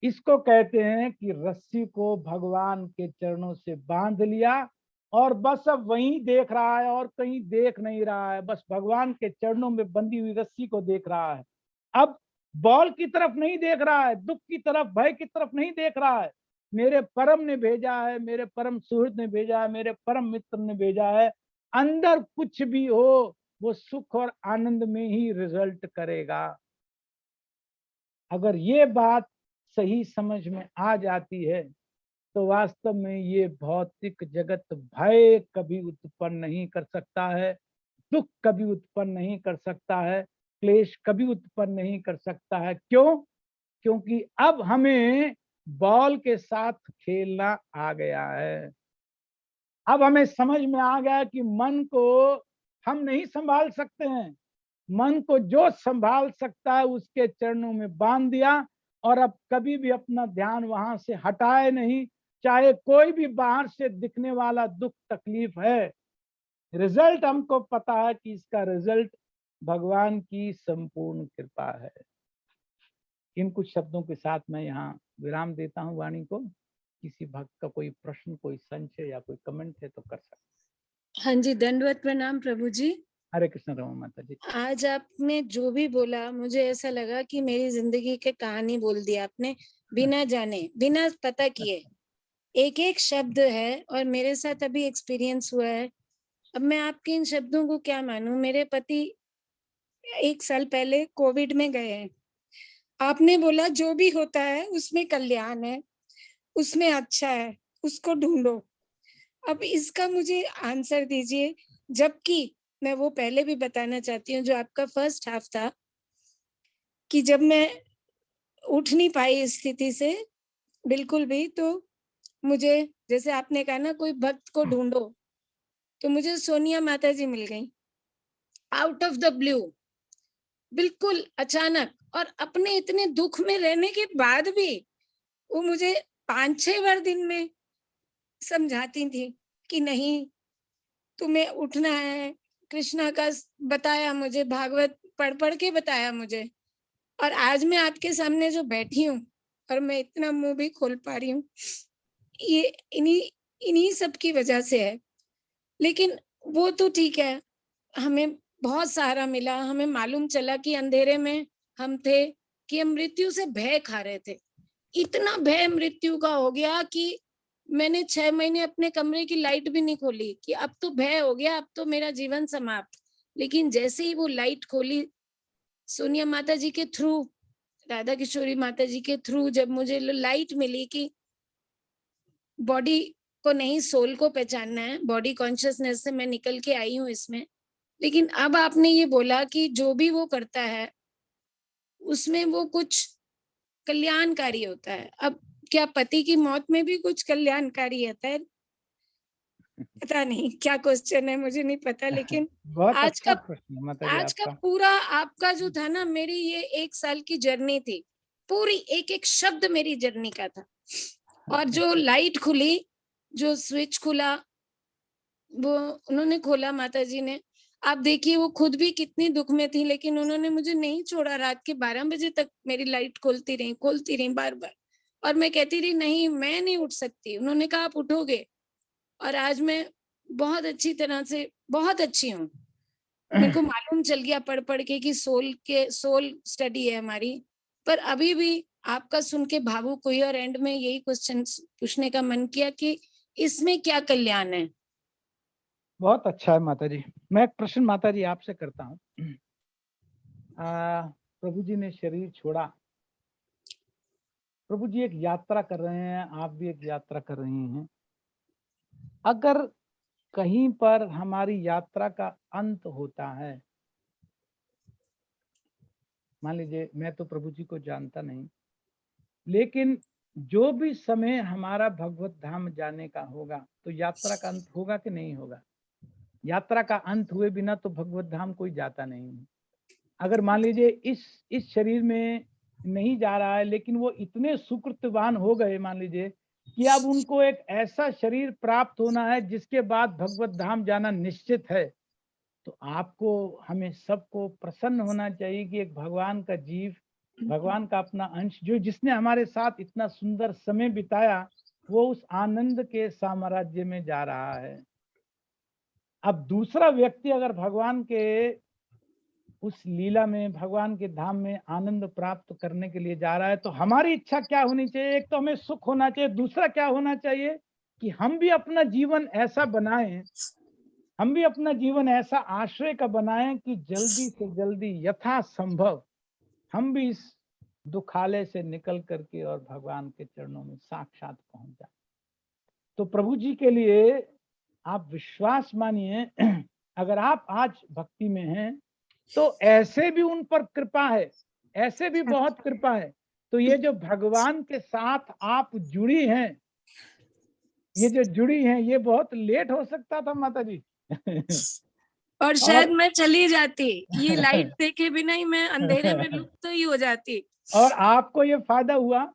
इसको कहते हैं कि रस्सी को भगवान के चरणों से बांध लिया और बस अब वहीं देख रहा है और कहीं देख नहीं रहा है, बस भगवान के चरणों में बंधी हुई रस्सी को देख रहा है। अब बॉल की तरफ नहीं देख रहा है, दुख की तरफ, भय की तरफ नहीं देख रहा है। मेरे परम ने भेजा है, मेरे परम सुहृद ने भेजा है, मेरे परम मित्र ने भेजा है। अंदर कुछ भी हो वो सुख और आनंद में ही रिजल्ट करेगा। अगर ये बात सही समझ में आ जाती है तो वास्तव में ये भौतिक जगत भय कभी उत्पन्न नहीं कर सकता है, दुख कभी उत्पन्न नहीं कर सकता है, क्लेश कभी उत्पन्न नहीं कर सकता है। क्यों? क्योंकि अब हमें बॉल के साथ खेलना आ गया है। अब हमें समझ में आ गया कि मन को हम नहीं संभाल सकते हैं। मन को जो संभाल सकता है उसके चरणों में बांध दिया और अब कभी भी अपना ध्यान वहां से हटाए नहीं, चाहे कोई भी बाहर से दिखने वाला दुख तकलीफ है। रिजल्ट हमको पता है कि इसका रिजल्ट भगवान की संपूर्ण कृपा है। इन कुछ शब्दों के साथ मैं यहाँ विराम देता हूँ वाणी को। किसी भक्त का कोई प्रश्न, कोई संशय या कोई कमेंट है तो कर सकते। हाँ जी, दंडवत प्रणाम प्रभु जी। हरे कृष्ण रमा माता जी। आज आपने जो भी बोला मुझे ऐसा लगा कि मेरी जिंदगी की कहानी बोल दी आपने, बिना जाने, बिना पता किए। एक एक शब्द है और मेरे साथ अभी एक्सपीरियंस हुआ है। अब मैं आपके इन शब्दों को क्या मानूं? मेरे पति 1 साल पहले कोविड में गए हैं। आपने बोला जो भी होता है उसमें कल्याण है, उसमें अच्छा है, उसको ढूंढो। अब इसका मुझे आंसर दीजिए, जबकि मैं वो पहले भी बताना चाहती हूँ जो आपका फर्स्ट हाफ था कि जब मैं उठ नहीं पाई इस स्थिति से बिल्कुल भी, तो मुझे, जैसे आपने कहा ना, कोई भक्त को ढूंढो, तो मुझे सोनिया माता जी मिल गई आउट ऑफ द ब्लू, बिल्कुल अचानक। और अपने इतने दुख में रहने के बाद भी वो मुझे 5-6 बार दिन में समझाती थी कि नहीं, तुम्हें उठना है। कृष्णा का बताया मुझे, भागवत पढ़ पढ़ के बताया मुझे। और आज मैं आपके सामने जो बैठी हूँ और मैं इतना मुंह भी खोल पा रही हूँ, ये इन्हीं सब की वजह से है। लेकिन वो तो ठीक है, हमें बहुत सहारा मिला। हमें मालूम चला कि अंधेरे में हम थे, कि हम मृत्यु से भय खा रहे थे। इतना भय मृत्यु का हो गया कि मैंने 6 महीने अपने कमरे की लाइट भी नहीं खोली कि अब तो भय हो गया, अब तो मेरा जीवन समाप्त। लेकिन जैसे ही वो लाइट खोली, सोनिया माता जी के थ्रू, राधा किशोरी माता जी के थ्रू, जब मुझे लाइट मिली कि बॉडी को नहीं, सोल को पहचानना है, बॉडी कॉन्शियसनेस से मैं निकल के आई हूँ इसमें। लेकिन अब आपने ये बोला कि जो भी वो करता है उसमें वो कुछ कल्याणकारी होता है। अब क्या पति की मौत में भी कुछ कल्याणकारी होता है? पता नहीं क्या क्वेश्चन है, मुझे नहीं पता। लेकिन बहुत आज अच्छा का प्रश्न है माता जी आज का आपका। पूरा आपका जो था ना, मेरी ये 1 साल की जर्नी थी, पूरी एक एक शब्द मेरी जर्नी का था। और जो लाइट खुली, जो स्विच खुला, वो उन्होंने खोला माता जी ने। आप देखिए वो खुद भी कितनी दुख में थी, लेकिन उन्होंने मुझे नहीं छोड़ा। रात के 12 बजे तक मेरी लाइट खोलती रही बार बार। और मैं कहती रही नहीं, मैं नहीं उठ सकती। उन्होंने कहा आप उठोगे। और आज मैं बहुत अच्छी तरह से, बहुत अच्छी हूँ। मेरे को मालूम चल गया पढ़ पढ़ के कि सोल स्टडी है हमारी। पर अभी भी आपका सुन के भावुक हुई और एंड में यही क्वेश्चन पूछने का मन किया कि इसमें क्या कल्याण है। बहुत अच्छा है माता जी। मैं एक प्रश्न माता जी आपसे करता हूँ। प्रभु जी ने शरीर छोड़ा, प्रभु जी एक यात्रा कर रहे हैं, आप भी एक यात्रा कर रही हैं। अगर कहीं पर हमारी यात्रा का अंत होता है, मान लीजिए मैं तो प्रभु जी को जानता नहीं, लेकिन जो भी समय हमारा भगवत धाम जाने का होगा, तो यात्रा का अंत होगा कि नहीं होगा? यात्रा का अंत हुए बिना तो भगवत धाम कोई जाता नहीं है। अगर मान लीजिए इस शरीर में नहीं जा रहा है, लेकिन वो इतने सुकृतवान हो गए, मान लीजिए कि अब उनको एक ऐसा शरीर प्राप्त होना है जिसके बाद भगवत धाम जाना निश्चित है, तो आपको हमें सबको प्रसन्न होना चाहिए कि एक भगवान का जीव, भगवान का अपना अंश, जो जिसने हमारे साथ इतना सुंदर समय बिताया, वो उस आनंद के साम्राज्य में जा रहा है। अब दूसरा व्यक्ति अगर भगवान के उस लीला में, भगवान के धाम में आनंद प्राप्त करने के लिए जा रहा है, तो हमारी इच्छा क्या होनी चाहिए? एक तो हमें सुख होना चाहिए, दूसरा क्या होना चाहिए कि हम भी अपना जीवन ऐसा बनाएं, हम भी अपना जीवन ऐसा आश्रय का बनाएं कि जल्दी से जल्दी यथासंभव हम भी इस दुखालय से निकल करके और भगवान के चरणों में साक्षात पहुंच जाए। तो प्रभु जी के लिए आप विश्वास मानिए, अगर आप आज भक्ति में हैं तो ऐसे भी उन पर कृपा है, ऐसे भी बहुत कृपा है। तो ये जो भगवान के साथ आप जुड़ी हैं, ये जो जुड़ी हैं, ये बहुत लेट हो सकता था माता जी। और शायद मैं चली जाती, ये लाइट देखे बिना ही मैं अंधेरे में लुप्त ही हो जाती। और आपको ये फायदा हुआ,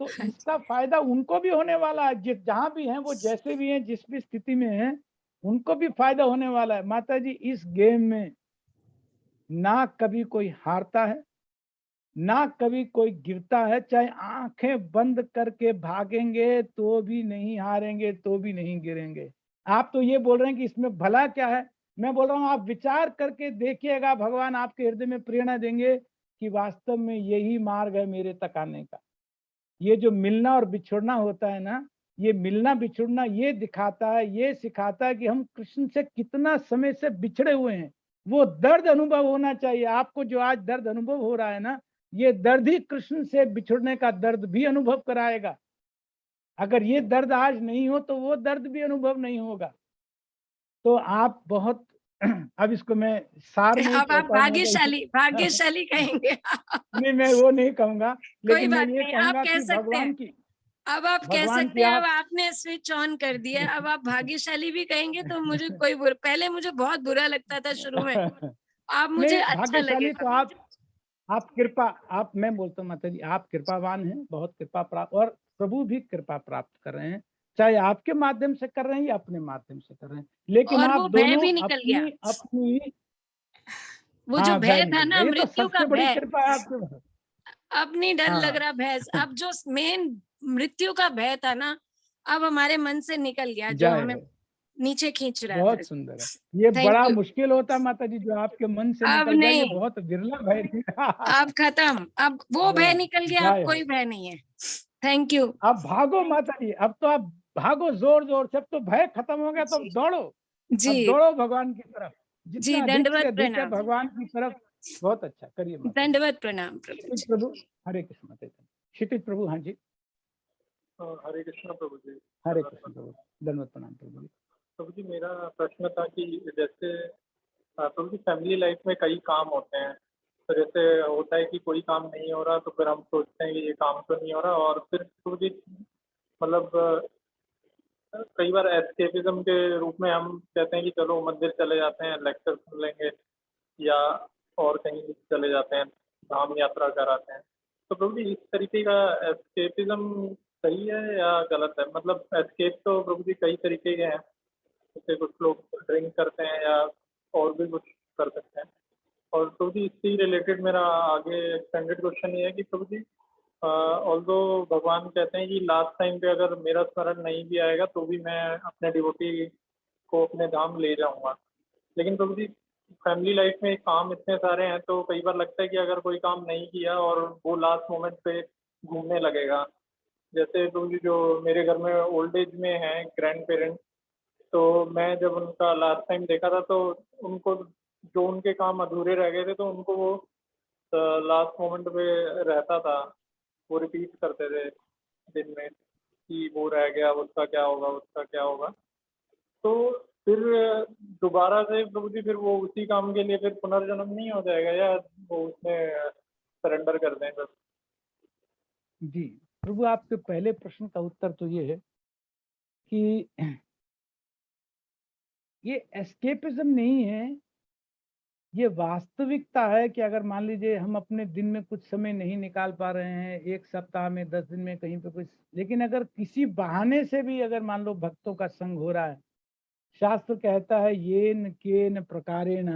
तो इसका फायदा उनको भी होने वाला है, जहां भी हैं, वो जैसे भी हैं, जिस भी स्थिति में हैं, उनको भी फायदा होने वाला है। माता जी, इस गेम में ना कभी कोई हारता है, ना कभी कोई गिरता है। चाहे आंखें बंद करके भागेंगे तो भी नहीं हारेंगे, तो भी नहीं गिरेंगे। आप तो ये बोल रहे हैं कि इसमें भला क्या है, मैं बोल रहा हूँ आप विचार करके देखिएगा, भगवान आपके हृदय में प्रेरणा देंगे कि वास्तव में यही मार्ग है मेरे तक आने का। ये जो मिलना और बिछुड़ना होता है ना, ये मिलना बिछुड़ना ये दिखाता है, ये सिखाता है कि हम कृष्ण से कितना समय से बिछड़े हुए हैं। वो दर्द अनुभव होना चाहिए आपको, जो आज दर्द अनुभव हो रहा है ना, ये दर्द ही कृष्ण से बिछुड़ने का दर्द भी अनुभव कराएगा। अगर ये दर्द आज नहीं हो तो वो दर्द भी अनुभव नहीं होगा। तो आप बहुत अब इसको मैं सार नहीं अब आप कहता हूं, भाग्यशाली, भाग्यशाली कहेंगे। नहीं, मैं वो नहीं कहूंगा, कोई लेकिन मैं बात ये नहीं, आप कहूंगा कह कि सकते भगवान हैं। की, अब आप कह भगवान की सकते हैं, अब आप आपने स्विच ऑन कर दिया, अब आप भाग्यशाली भी कहेंगे तो मुझे कोई पहले मुझे बहुत बुरा लगता था शुरू में, अब मुझे नहीं, अच्छा भाग्यशाली तो लगेगा। आप कृपा, आप, मैं बोलता हूँ माता जी, आप कृपावान हैं, बहुत कृपा प्राप्त, और प्रभु भी कृपा प्राप्त कर रहे हैं, चाहे आपके माध्यम से कर रहे हैं या अपने माध्यम से कर रहे हैं, लेकिन और आप वो भय दोनों भी निकल गया, अपनी अपनी वो जो हाँ, भय भय था निकल गया। ना, ये तो मृत्यु का सबसे बड़ी भय, कृपा है आपके पास। अब नहीं डर लग हाँ, रहा भय। अब जो मेन मृत्यु का भय था ना, अब हमारे मन से निकल गया, जो जय हमें है, नीचे खींच रहा था। बहुत सुंदर है। ये थैंक बड़ा यू। मुश्किल होता है माता जी, जो आपके मन से अब निकल जाए, ये नहीं, बहुत विरला भय था। अब खत्म, अब वो भय निकल गया, अब जय कोई हो। भय नहीं है। Thank you. अब भागो माता जी, अब तो आप भागो जोर जोर से, अब तो भय खत्म हो गया, तो अब दौड़ो, अब जी दौड़ो भगवान की तरफ, जी, जितना अधिक से दंडवत अधिक है प्रणाम, भगवान की तरफ। बहुत अच्छा, करिए माता जी। दंडवत प्रणाम प्रभु क्षितिज जी। प्रभु, हरे कृष्ण माता जी। क्षितिज प्रभु, हाँ जी, हरे कृष्ण प्रभु जी। हरे कृष्ण प्रभु, दंडवत प्रणाम प्रभु जी। प्रभु जी, मेरा प्रश्न था कि जैसे प्रभु जी, फैमिली लाइफ में कई काम होते हैं, तो जैसे होता है कि कोई काम नहीं हो रहा तो फिर हम सोचते हैं कि ये काम तो नहीं हो रहा, और फिर प्रभु जी मतलब कई बार एस्केपिज्म के रूप में हम कहते हैं कि चलो मंदिर चले जाते हैं, लेक्चर सुन लेंगे, या और कहीं चले जाते हैं, धाम यात्रा कराते हैं। तो प्रभु जी, इस तरीके का एस्केपिज्म सही है या गलत है? मतलब एस्केप तो प्रभु जी कई तरीके के हैं, जैसे कुछ लोग ड्रिंक करते हैं या और भी कुछ कर सकते हैं। और प्रभु जी, इससे रिलेटेड मेरा आगे एक्सटेंडेड क्वेश्चन ये है कि प्रभु जी, ऑल्दो भगवान कहते हैं कि लास्ट टाइम पे अगर मेरा स्मरण नहीं भी आएगा तो भी मैं अपने डिवोटी को अपने धाम ले जाऊंगा। लेकिन प्रभु जी, फैमिली लाइफ में काम इतने सारे हैं, तो कई बार लगता है कि अगर कोई काम नहीं किया और वो लास्ट मोमेंट पे घूमने लगेगा। जैसे प्रभु जी, जो मेरे घर में ओल्ड एज में हैं ग्रैंड पेरेंट्स, तो मैं जब उनका लास्ट टाइम देखा था तो उनको जो उनके काम अधूरे रह गए थे, तो उनको वो लास्ट मोमेंट पे रहता था, वो रिपीट करते थे दिन में कि वो रह गया, उसका क्या होगा, उसका क्या होगा। तो फिर दोबारा से प्रभु जी, फिर वो उसी काम के लिए फिर पुनर्जन्म नहीं हो जाएगा, या वो उसमें सरेंडर कर दें बस? जी प्रभु, आपके पहले प्रश्न का उत्तर तो ये है कि ये एस्केपिज्म नहीं है, ये वास्तविकता है कि अगर मान लीजिए हम अपने दिन में कुछ समय नहीं निकाल पा रहे हैं, एक सप्ताह में 10 दिन में कहीं पे कुछ, लेकिन अगर किसी बहाने से भी अगर मान लो भक्तों का संग हो रहा है, शास्त्र कहता है येन केन प्रकारेण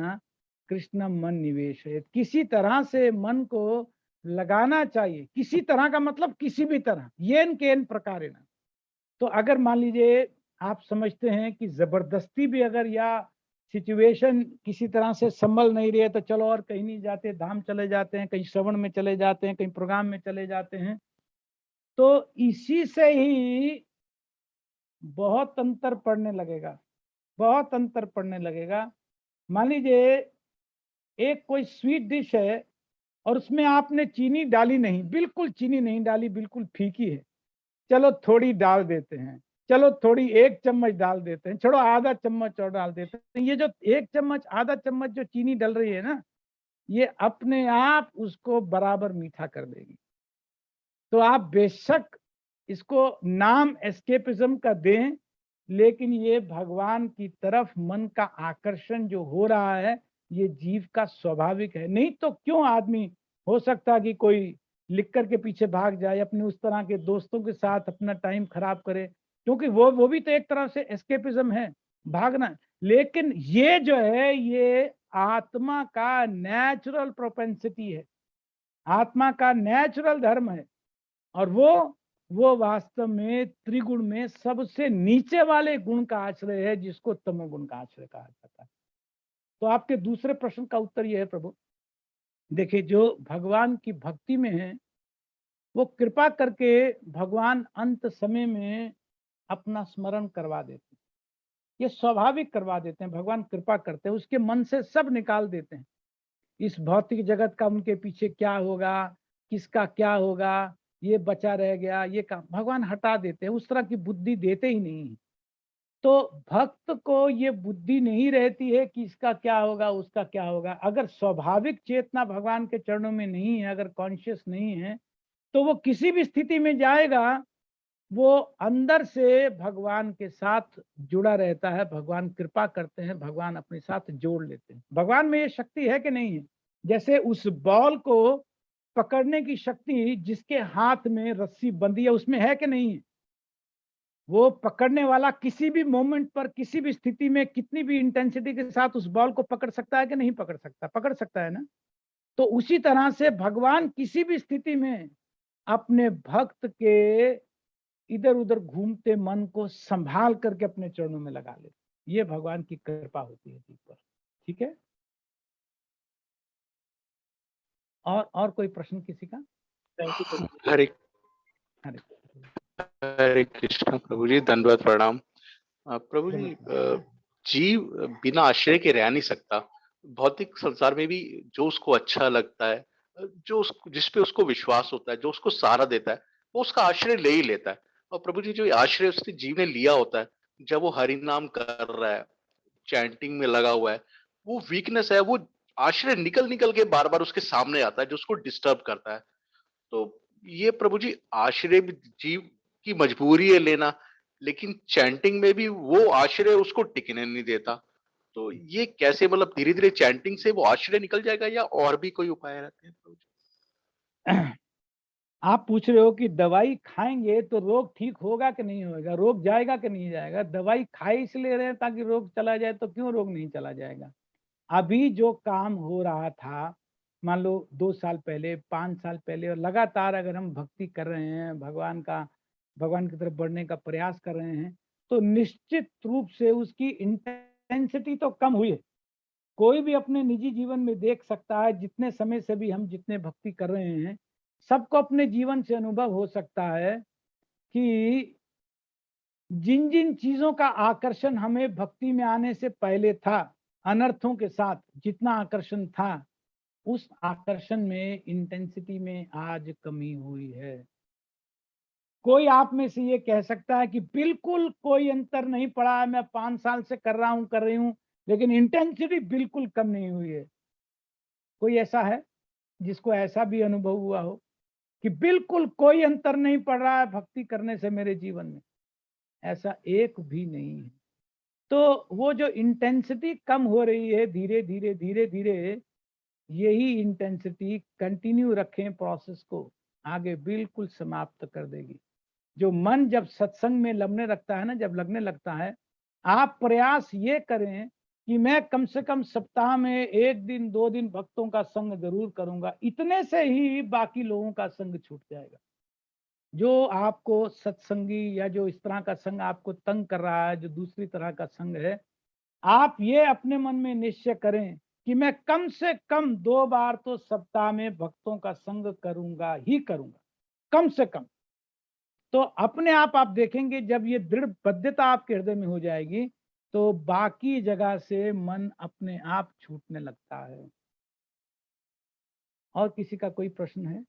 कृष्ण मन निवेश है, किसी तरह से मन को लगाना चाहिए। किसी तरह का मतलब किसी भी तरह, येन केन प्रकारेण। तो अगर मान लीजिए आप समझते हैं कि जबरदस्ती भी अगर या सिचुएशन किसी तरह से संभल नहीं रही है तो चलो और कहीं नहीं जाते, धाम चले जाते हैं, कहीं श्रवण में चले जाते हैं, कहीं प्रोग्राम में चले जाते हैं, तो इसी से ही बहुत अंतर पड़ने लगेगा, बहुत अंतर पड़ने लगेगा। मान लीजिए एक कोई स्वीट डिश है और उसमें आपने चीनी डाली नहीं, बिल्कुल चीनी नहीं डाली, बिल्कुल फीकी है, चलो थोड़ी डाल देते हैं, चलो थोड़ी 1 चम्मच डाल देते हैं, छोड़ो आधा चम्मच और डाल देते हैं। ये जो 1 चम्मच आधा चम्मच जो चीनी डल रही है ना, ये अपने आप उसको बराबर मीठा कर देगी। तो आप बेशक इसको नाम एस्केपिज्म का दें, लेकिन ये भगवान की तरफ मन का आकर्षण जो हो रहा है, ये जीव का स्वाभाविक है। नहीं तो क्यों आदमी, हो सकता है कि कोई लिक्कर के पीछे भाग जाए, अपने उस तरह के दोस्तों के साथ अपना टाइम खराब करे, क्योंकि वो भी तो एक तरह से एस्केपिज्म है, भागना। लेकिन ये जो है ये आत्मा का नेचुरल प्रोपेंसिटी है, आत्मा का नेचुरल धर्म है, और वो वास्तव में त्रिगुण में सबसे नीचे वाले गुण का आश्रय है, जिसको तमोगुण का आश्रय कहा जाता है। तो आपके दूसरे प्रश्न का उत्तर यह है प्रभु, देखिए जो भगवान की भक्ति में है वो कृपा करके भगवान अंत समय में अपना स्मरण करवा देते हैं, ये स्वाभाविक करवा देते हैं। भगवान कृपा करते हैं, उसके मन से सब निकाल देते हैं, इस भौतिक जगत का उनके पीछे क्या होगा, किसका क्या होगा, ये बचा रह गया, ये काम भगवान हटा देते हैं, उस तरह की बुद्धि देते ही नहीं है। तो भक्त को ये बुद्धि नहीं रहती है कि इसका क्या होगा, उसका क्या होगा। अगर स्वाभाविक चेतना भगवान के चरणों में नहीं है, अगर कॉन्शियस नहीं है, तो वो किसी भी स्थिति में जाएगा, वो अंदर से भगवान के साथ जुड़ा रहता है। भगवान कृपा करते हैं, भगवान अपने साथ जोड़ लेते हैं। भगवान में ये शक्ति है कि नहीं है? जैसे उस बॉल को पकड़ने की शक्ति जिसके हाथ में रस्सी बंधी है, उसमें है कि नहीं है? वो पकड़ने वाला किसी भी मोमेंट पर, किसी भी स्थिति में, कितनी भी इंटेंसिटी के साथ उस बॉल को पकड़ सकता है कि नहीं पकड़ सकता? पकड़ सकता है ना। तो उसी तरह से भगवान किसी भी स्थिति में अपने भक्त के इधर उधर घूमते मन को संभाल करके अपने चरणों में लगा लेते। ये भगवान की कृपा होती है जीव पर। ठीक है, और कोई प्रश्न किसी का? Thank you. हरे हरे हरे कृष्ण प्रभु जी, धन्यवाद, प्रणाम। प्रभु जी, जीव बिना आश्रय के रह नहीं सकता। भौतिक संसार में भी जो उसको अच्छा लगता है, जो जिस पे उसको विश्वास होता है, जो उसको सहारा देता है, वो उसका आश्रय ले ही लेता है। और प्रभु जी, जो आश्रय उसने जीव ने लिया होता है, जब वो हरि नाम कर रहा है, चैंटिंग में लगा हुआ है, वो वीकनेस है, वो आश्रय निकल निकल के बार बार उसके सामने आता है, जो उसको डिस्टर्ब करता है। तो ये प्रभु जी, आश्रय भी जीव की मजबूरी है लेना, लेकिन चैंटिंग में भी वो आश्रय उसको टिकने नहीं देता। तो ये कैसे, मतलब धीरे धीरे चैंटिंग से वो आश्रय निकल जाएगा, या और भी कोई उपाय रहते हैं प्रभु जी? आप पूछ रहे हो कि दवाई खाएंगे तो रोग ठीक होगा कि नहीं होगा, रोग जाएगा कि नहीं जाएगा? दवाई खाए इसलिए रहे हैं ताकि रोग चला जाए, तो क्यों रोग नहीं चला जाएगा? अभी जो काम हो रहा था, मान लो 2 साल पहले, 5 साल पहले, और लगातार अगर हम भक्ति कर रहे हैं, भगवान की तरफ बढ़ने का प्रयास कर रहे हैं, तो निश्चित रूप से उसकी इंटेंसिटी तो कम हुई है। कोई भी अपने निजी जीवन में देख सकता है, जितने समय से भी हम जितने भक्ति कर रहे हैं, सबको अपने जीवन से अनुभव हो सकता है कि जिन जिन चीजों का आकर्षण हमें भक्ति में आने से पहले था, अनर्थों के साथ जितना आकर्षण था, उस आकर्षण में, इंटेंसिटी में आज कमी हुई है। कोई आप में से ये कह सकता है कि बिल्कुल कोई अंतर नहीं पड़ा है, मैं 5 साल से कर रही हूं, लेकिन इंटेंसिटी बिल्कुल कम नहीं हुई है? कोई ऐसा है जिसको ऐसा भी अनुभव हुआ हो कि बिल्कुल कोई अंतर नहीं पड़ रहा है भक्ति करने से मेरे जीवन में? ऐसा एक भी नहीं है। तो वो जो इंटेंसिटी कम हो रही है धीरे धीरे धीरे धीरे, यही इंटेंसिटी कंटिन्यू रखें, प्रोसेस को आगे बिल्कुल समाप्त कर देगी। जो मन जब सत्संग में लगने लगता है ना, जब लगने लगता है, आप प्रयास ये करें कि मैं कम से कम सप्ताह में 1 दिन 2 दिन भक्तों का संग जरूर करूंगा। इतने से ही बाकी लोगों का संग छूट जाएगा। जो आपको सत्संगी या जो इस तरह का संग आपको तंग कर रहा है, जो दूसरी तरह का संग है, आप ये अपने मन में निश्चय करें कि मैं कम से कम 2 बार तो सप्ताह में भक्तों का संग करूंगा ही करूंगा, कम से कम। तो अपने आप देखेंगे जब ये दृढ़ बद्धता आपके हृदय में हो जाएगी, तो बाकी जगह से मन अपने आप छूटने लगता है। और किसी का कोई प्रश्न है?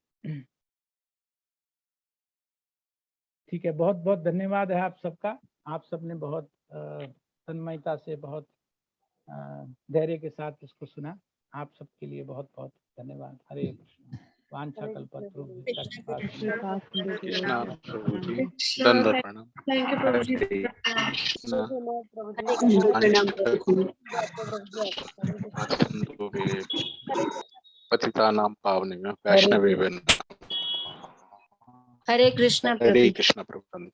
ठीक है, बहुत बहुत धन्यवाद है आप सबका। आप सबने बहुत तन्मयता से, बहुत धैर्य के साथ इसको सुना। आप सबके लिए बहुत बहुत धन्यवाद। हरे कृष्ण। वांछा कल्पतरुभ्यश्च कृपा कृष्णा प्रभु जी, दंडवत प्रणाम। थैंक यू प्रभु जी। हरे कृष्णा। पतितानां पावनेभ्यो वैष्णवेभ्यो नमः। हरे कृष्णा हरे प्रभु। कृष्णा प्रभु।